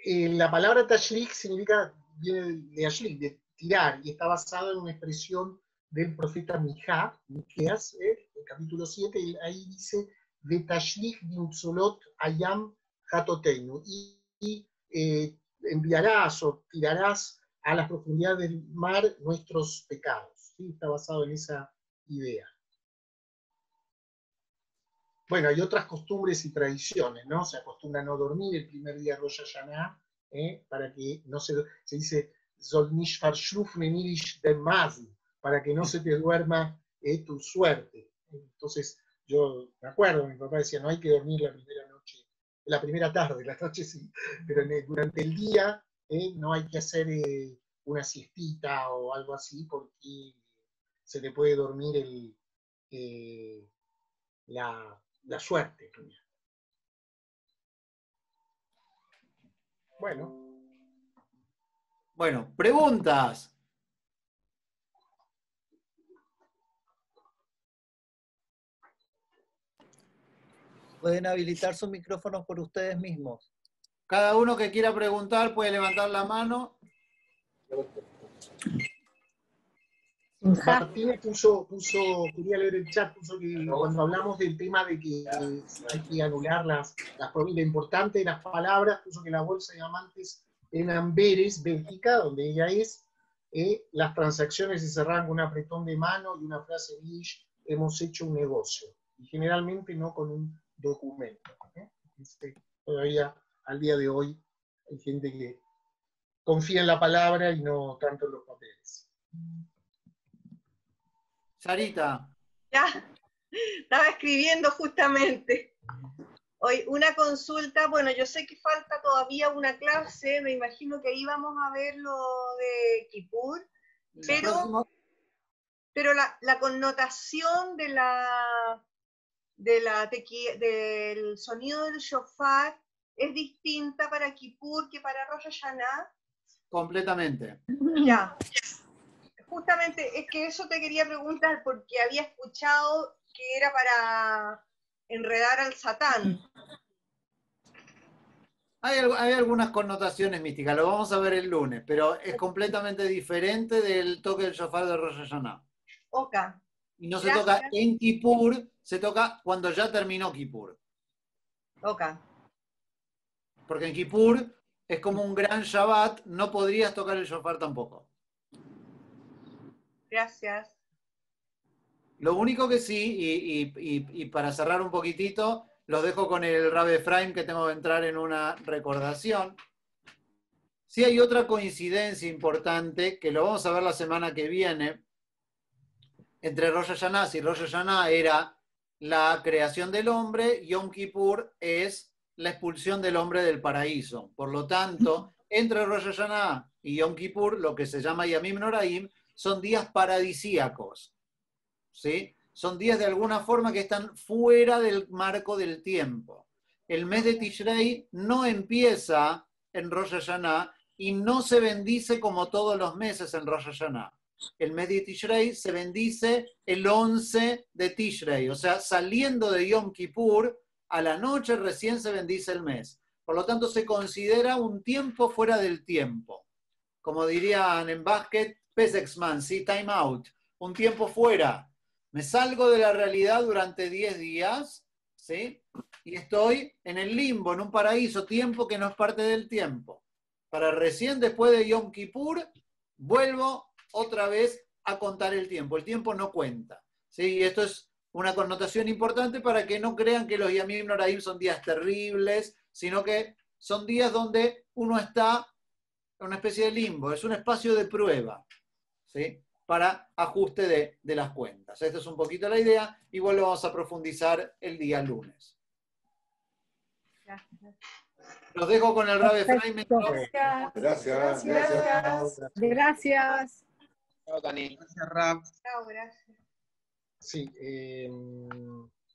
La palabra tashlik significa, viene de ashlik, de tirar, y está basada en una expresión del profeta Miqueas, el capítulo 7, y ahí dice, de tashlik dimtzolot ayam hatoteinu, y enviarás o tirarás a las profundidades del mar nuestros pecados. ¿Sí? Está basado en esa idea. Bueno, hay otras costumbres y tradiciones, ¿no? Se acostumbra a no dormir el primer día de Rosh Hashanah, para que no se dice, para que no se te duerma tu suerte. Entonces, yo me acuerdo, mi papá decía, no hay que dormir la primera noche, la primera tarde, la noche sí, pero durante el día no hay que hacer una siestita o algo así, porque se te puede dormir la suerte. Bueno, preguntas. Pueden habilitar sus micrófonos por ustedes mismos. Cada uno que quiera preguntar puede levantar la mano. Martínez quería leer el chat, puso que cuando hablamos del tema de que hay que anular la importante de las palabras, puso que la bolsa de diamantes en Amberes, Bélgica, donde ella es, las transacciones se cerraban con un apretón de mano y una frase Yiddish, hemos hecho un negocio, y generalmente no con un documento. Todavía al día de hoy hay gente que confía en la palabra y no tanto en los papeles. Sarita. Ya, estaba escribiendo justamente. Hoy, una consulta, bueno, yo sé que falta todavía una clase, me imagino que ahí vamos a ver lo de Kippur, pero la connotación del sonido del shofar es distinta para Kippur que para Rosh Hashanah. Completamente. Ya. Justamente es que eso te quería preguntar porque había escuchado que era para enredar al Satán. Hay algunas connotaciones místicas, lo vamos a ver el lunes, pero es completamente diferente del toque del shofar de Rosh Hashanah. Ok. Y no se toca en Kippur, se toca cuando ya terminó Kippur. Ok. Porque en Kippur es como un gran Shabbat, no podrías tocar el shofar tampoco. Gracias. Lo único que sí, y para cerrar un poquitito, los dejo con el Rabbi Efraim, que tengo que entrar en una recordación. Sí hay otra coincidencia importante, que lo vamos a ver la semana que viene, entre Rosh Hashanah. Si Rosh Hashanah era la creación del hombre, Yom Kippur es la expulsión del hombre del paraíso. Por lo tanto, entre Rosh Hashanah y Yom Kippur, lo que se llama Yamim Noraim, son días paradisíacos. ¿Sí? Son días de alguna forma que están fuera del marco del tiempo. El mes de Tishrei no empieza en Rosh Hashanah y no se bendice como todos los meses en Rosh Hashanah. El mes de Tishrei se bendice el 11 de Tishrei, o sea, saliendo de Yom Kippur, a la noche recién se bendice el mes. Por lo tanto, se considera un tiempo fuera del tiempo. Como dirían en básquet, Pesexman, ¿sí? Time out, un tiempo fuera. Me salgo de la realidad durante 10 días, ¿sí? Y estoy en el limbo, en un paraíso, tiempo que no es parte del tiempo. Para recién después de Yom Kippur, vuelvo otra vez a contar el tiempo. El tiempo no cuenta, ¿sí? Y esto es una connotación importante para que no crean que los Yamim Noraim son días terribles, sino que son días donde uno está en una especie de limbo, es un espacio de prueba, ¿sí? Para ajuste de las cuentas. Esta es un poquito la idea, igual lo vamos a profundizar el día lunes. Gracias. Los dejo con el Rabbi Efraim. Gracias. Gracias. Chao, Dani. Chao, gracias. Sí,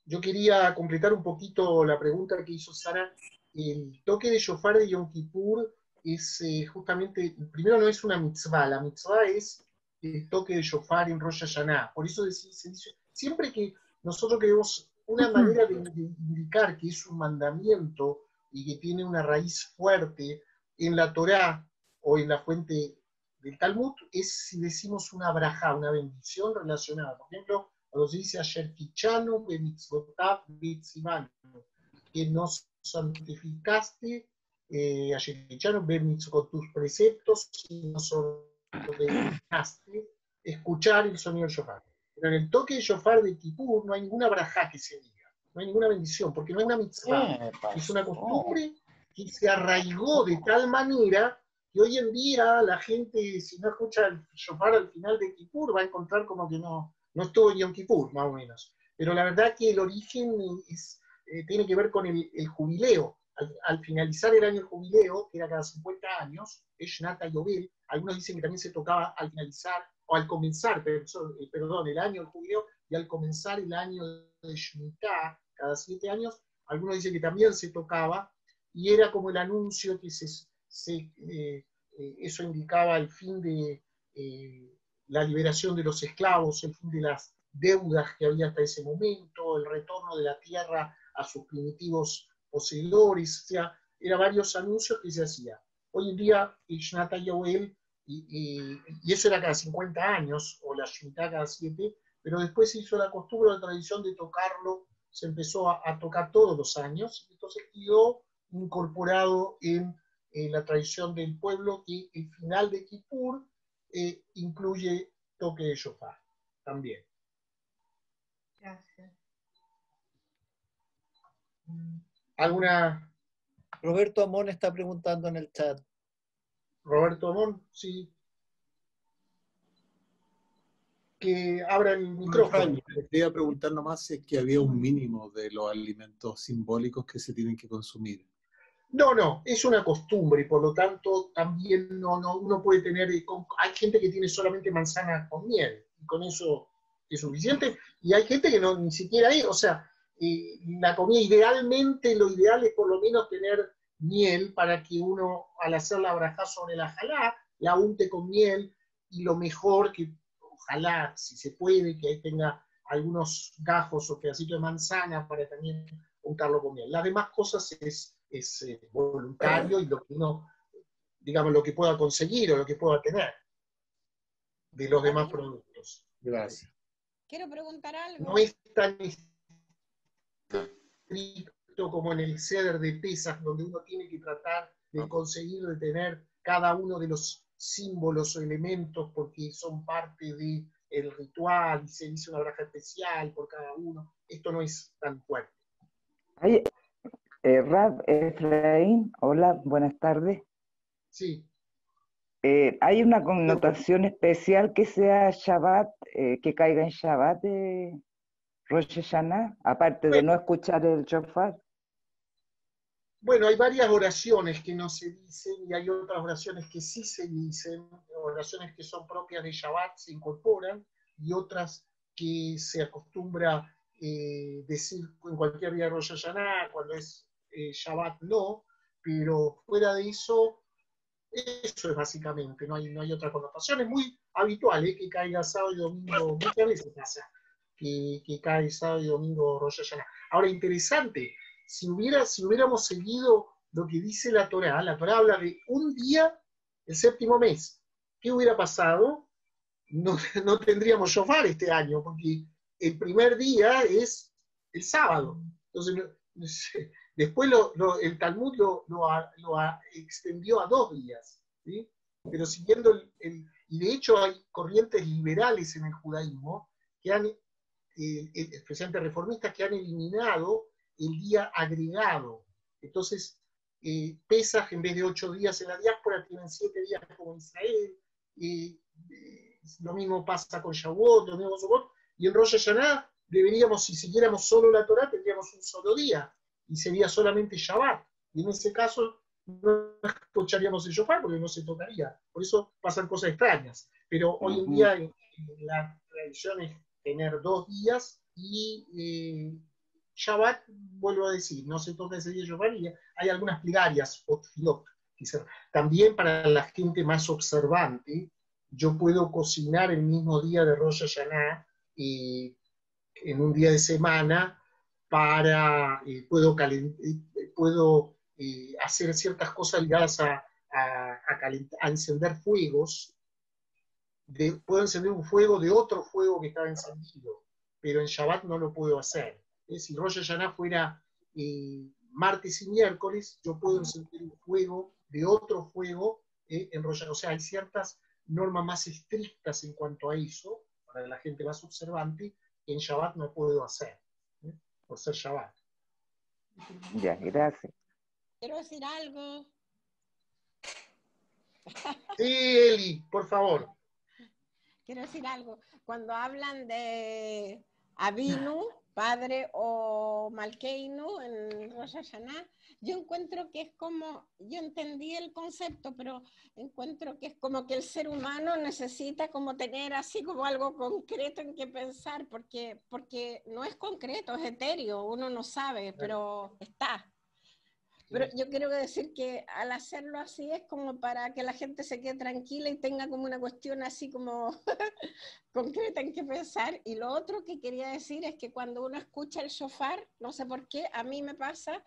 yo quería completar un poquito la pregunta que hizo Sara. El toque de shofar de Yom Kippur es justamente, primero no es una mitzvah, la mitzvah es el toque de shofar en Rosh Hashanah. Por eso se dice, siempre que nosotros queremos una manera de indicar que es un mandamiento y que tiene una raíz fuerte en la Torá o en la fuente del Talmud, es si decimos una brajá, una bendición relacionada. Por ejemplo, cuando se dice Asher Kichanu bemitzvotav betzivanu, que nos santificaste, Asher Kichanu bemitzvot, tus preceptos, y nos ordenaste escuchar el sonido del shofar. Pero en el toque de shofar de Kippur no hay ninguna brajá que se diga, no hay ninguna bendición, porque no hay una mitzvah. Es una costumbre que se arraigó de tal manera que hoy en día la gente, si no escucha el shofar al final de Kippur, va a encontrar como que no estuvo en Yom Kippur, más o menos. Pero la verdad que el origen tiene que ver con el jubileo. Al finalizar el año del jubileo, que era cada 50 años, es Shnata Yovel, algunos dicen que también se tocaba al finalizar, o al comenzar, perdón, el año del jubileo, y al comenzar el año de Shemitah, cada 7 años, algunos dicen que también se tocaba, y era como el anuncio que eso indicaba el fin de la liberación de los esclavos, el fin de las deudas que había hasta ese momento, el retorno de la tierra a sus primitivos poseedores, o sea, eran varios anuncios que se hacían. Hoy en día, el Shnata Yoel, y eso era cada 50 años, o la Shemitah cada 7, pero después se hizo la costumbre, la tradición de tocarlo, se empezó a tocar todos los años, entonces quedó incorporado en la tradición del pueblo que el final de Kippur incluye toque de shofar también. Gracias. ¿Alguna? Roberto Amón está preguntando en el chat. Roberto Amón, sí. Que abra el micrófono. Quería preguntar nomás si es que había un mínimo de los alimentos simbólicos que se tienen que consumir. No, es una costumbre, por lo tanto también uno puede tener, hay gente que tiene solamente manzana con miel, y con eso es suficiente, y hay gente que ni siquiera o sea, la comida idealmente, lo ideal es por lo menos tener miel para que uno al hacer la brajá sobre la jalá, la unte con miel, y lo mejor que ojalá, si se puede, que ahí tenga algunos gajos o pedacitos de manzana para también untarlo con miel. Las demás cosas es voluntario y lo que uno, digamos, lo que pueda conseguir o lo que pueda tener de los demás productos. Gracias. Quiero preguntar algo. No es tan estricto como en el ceder de Pesach, donde uno tiene que tratar de conseguir, de tener cada uno de los símbolos o elementos porque son parte del el ritual y se dice una braja especial por cada uno. Esto no es tan fuerte. Rab Efraín, hola, buenas tardes. Sí. ¿Hay una connotación especial que sea Shabbat, que caiga en Shabbat de Rosh Hashanah, aparte de no escuchar el shofar? Bueno, hay varias oraciones que no se dicen y hay otras oraciones que sí se dicen, oraciones que son propias de Shabbat, se incorporan, y otras que se acostumbra decir en cualquier día de Rosh Hashanah, cuando es Shabbat no, pero fuera de eso, eso es básicamente, no hay otra connotación. Es muy habitual que caiga sábado y domingo, muchas veces pasa que cae sábado y domingo Rosh Hashanah. Ahora, interesante, si hubiéramos seguido lo que dice la Torá habla de un día, el séptimo mes. ¿Qué hubiera pasado? No tendríamos shofar este año, porque el primer día es el sábado. Entonces, después el Talmud lo extendió a 2 días, ¿sí? Pero siguiendo y de hecho hay corrientes liberales en el judaísmo, que especialmente reformistas, que han eliminado el día agregado. Entonces, Pesaj, en vez de 8 días en la diáspora, tienen 7 días como en Israel. Lo mismo pasa con Shavuot, lo mismo con Sukkot. Y en Rosh Hashanah deberíamos, si siguiéramos solo la Torá, tendríamos un solo día. Y sería solamente Shabbat. Y en ese caso no escucharíamos el shofar porque no se tocaría. Por eso pasan cosas extrañas. Pero hoy en día la tradición es tener 2 días y Shabbat, vuelvo a decir, no se toca ese día shofar y hay algunas plegarias, también para la gente más observante. Yo puedo cocinar el mismo día de Rosh Hashanah en un día de semana puedo hacer ciertas cosas ligadas a encender fuegos. Puedo encender un fuego de otro fuego que estaba encendido, pero en Shabbat no lo puedo hacer. Si Rosh Hashanah fuera martes y miércoles, yo puedo encender un fuego de otro fuego en Rosh Hashanah. O sea, hay ciertas normas más estrictas en cuanto a eso, para la gente más observante, que en Shabbat no puedo hacer, por ser Shabbat. Ya, gracias. Quiero decir algo. Sí, Eli, por favor. Quiero decir algo. Cuando hablan de Avinu, padre, o Malkeinu en Rosh Hashanah, yo encuentro que es como, yo entendí el concepto, pero encuentro que es como que el ser humano necesita como tener así como algo concreto en que pensar, porque no es concreto, es etéreo, uno no sabe, pero está. Pero yo quiero decir que al hacerlo así es como para que la gente se quede tranquila y tenga como una cuestión así como concreta en qué pensar. Y lo otro que quería decir es que cuando uno escucha el shofar, no sé por qué, a mí me pasa,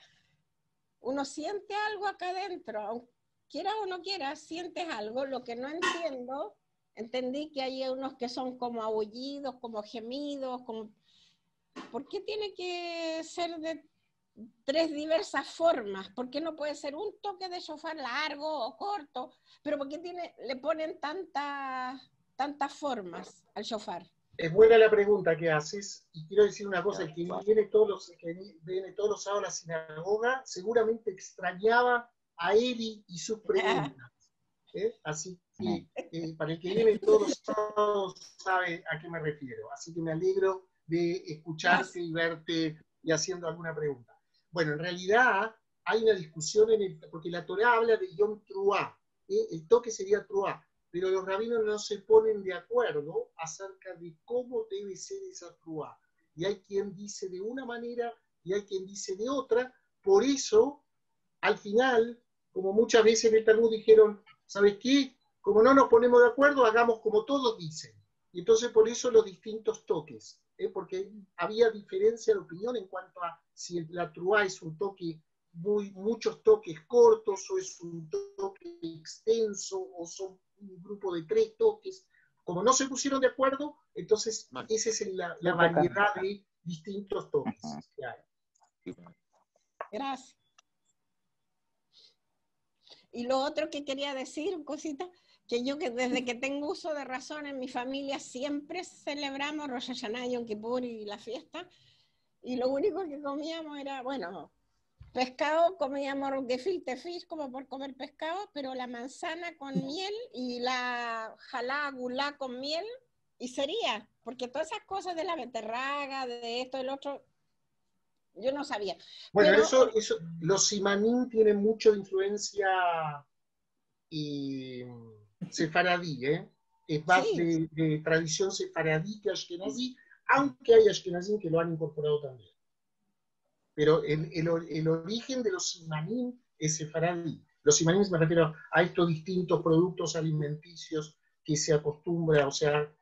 uno siente algo acá adentro, aunque quiera o no quiera, sientes algo. Lo que no entiendo, entendí que hay unos que son como aullidos, como gemidos, como... ¿Por qué tiene que ser de 3 diversas formas? ¿Por qué no puede ser un toque de shofar largo o corto? ¿Pero por qué le ponen tantas formas al shofar? Es buena la pregunta que haces, y quiero decir una cosa, el que viene todos los sábados a la sinagoga seguramente extrañaba a Eli y sus preguntas. Así que para el que viene todos los sábados sabe a qué me refiero. Así que me alegro de escucharte y verte y haciendo alguna pregunta. Bueno, en realidad hay una discusión porque la Torá habla de Yom Truá, el toque sería Truá, pero los rabinos no se ponen de acuerdo acerca de cómo debe ser esa Truá. Y hay quien dice de una manera y hay quien dice de otra. Por eso, al final, como muchas veces en el Talmud dijeron, ¿sabes qué? Como no nos ponemos de acuerdo, hagamos como todos dicen. Y entonces por eso los distintos toques, porque había diferencia de opinión en cuanto a si la Truá es un toque, muchos toques cortos, o es un toque extenso, o son un grupo de 3 toques. Como no se pusieron de acuerdo, entonces esa es la variedad de distintos toques que hay. Gracias. Y lo otro que quería decir, cosita, que yo que desde que tengo uso de razón en mi familia siempre celebramos Rosh Hashanah, Yom Kippur y la fiesta, y lo único que comíamos era, bueno, pescado, comíamos gefilte fish como por comer pescado, pero la manzana con miel y la jalá gulá con miel, y sería, porque todas esas cosas de la beterraga, de esto, del otro, yo no sabía. Bueno, Pero, eso, los simanim tienen mucha influencia sefaradí, ¿eh? Es más sí, de tradición sefaradí que ashkenazí, aunque hay ashkenazim que lo han incorporado también. Pero el origen de los simanim es sefaradí. Los simanim me refiero a estos distintos productos alimenticios que se acostumbra, o sea,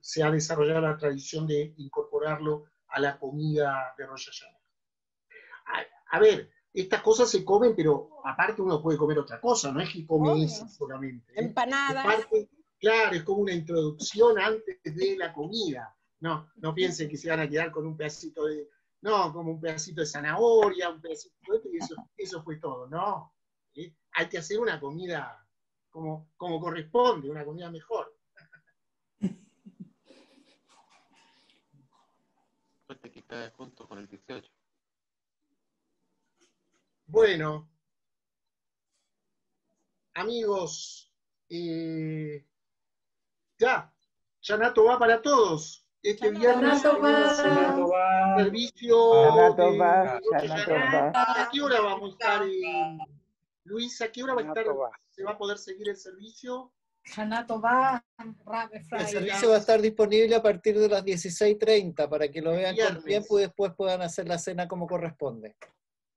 se ha desarrollado la tradición de incorporarlo a la comida de Rosh Hashanah. A ver, estas cosas se comen, pero aparte uno puede comer otra cosa, no es que come obvio, eso solamente. empanadas. Es parte, claro, es como una introducción antes de la comida. No, no piensen que se van a quedar con un pedacito de, no, como un pedacito de zanahoria, un pedacito de esto, y eso fue todo, no. Hay que hacer una comida como corresponde, una comida mejor. Que cae junto con el 18. Bueno, amigos, ya Nato va para todos. Este viernes tenemos servicio Shana de Tova, Rosh Shana Hashanah. Tova. ¿A qué hora vamos a estar? Luis, ¿a qué hora va a estar? ¿Se va a poder seguir el servicio? El servicio va a estar disponible a partir de las 16:30 para que lo vean con Viernes. tiempo y después puedan hacer la cena como corresponde.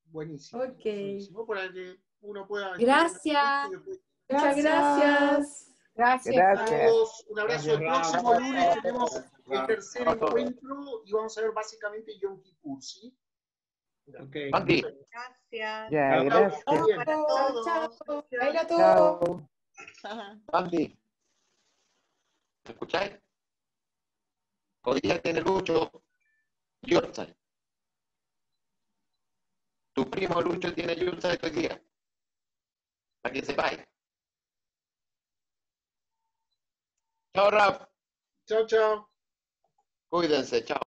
Buenísimo. Ok. Buenísimo, para que uno pueda... Gracias. Después... Muchas gracias. Gracias. Todos, un abrazo. El Gracias, próximo Rafa. lunes tenemos el Gracias. tercer encuentro y vamos a ver básicamente Yom Kippur, ¿sí? Okay. Andy, Gracias. Ya, gracias. Para todos. Chao. Baila tú. Chao. Andy, ¿me escucháis? Hoy día tiene Lucho Yorkshire. Tu primo Lucho tiene Yorkshire hoy día. Para que sepáis. Chao, Raf. Chao, chao. Cuídense, chao.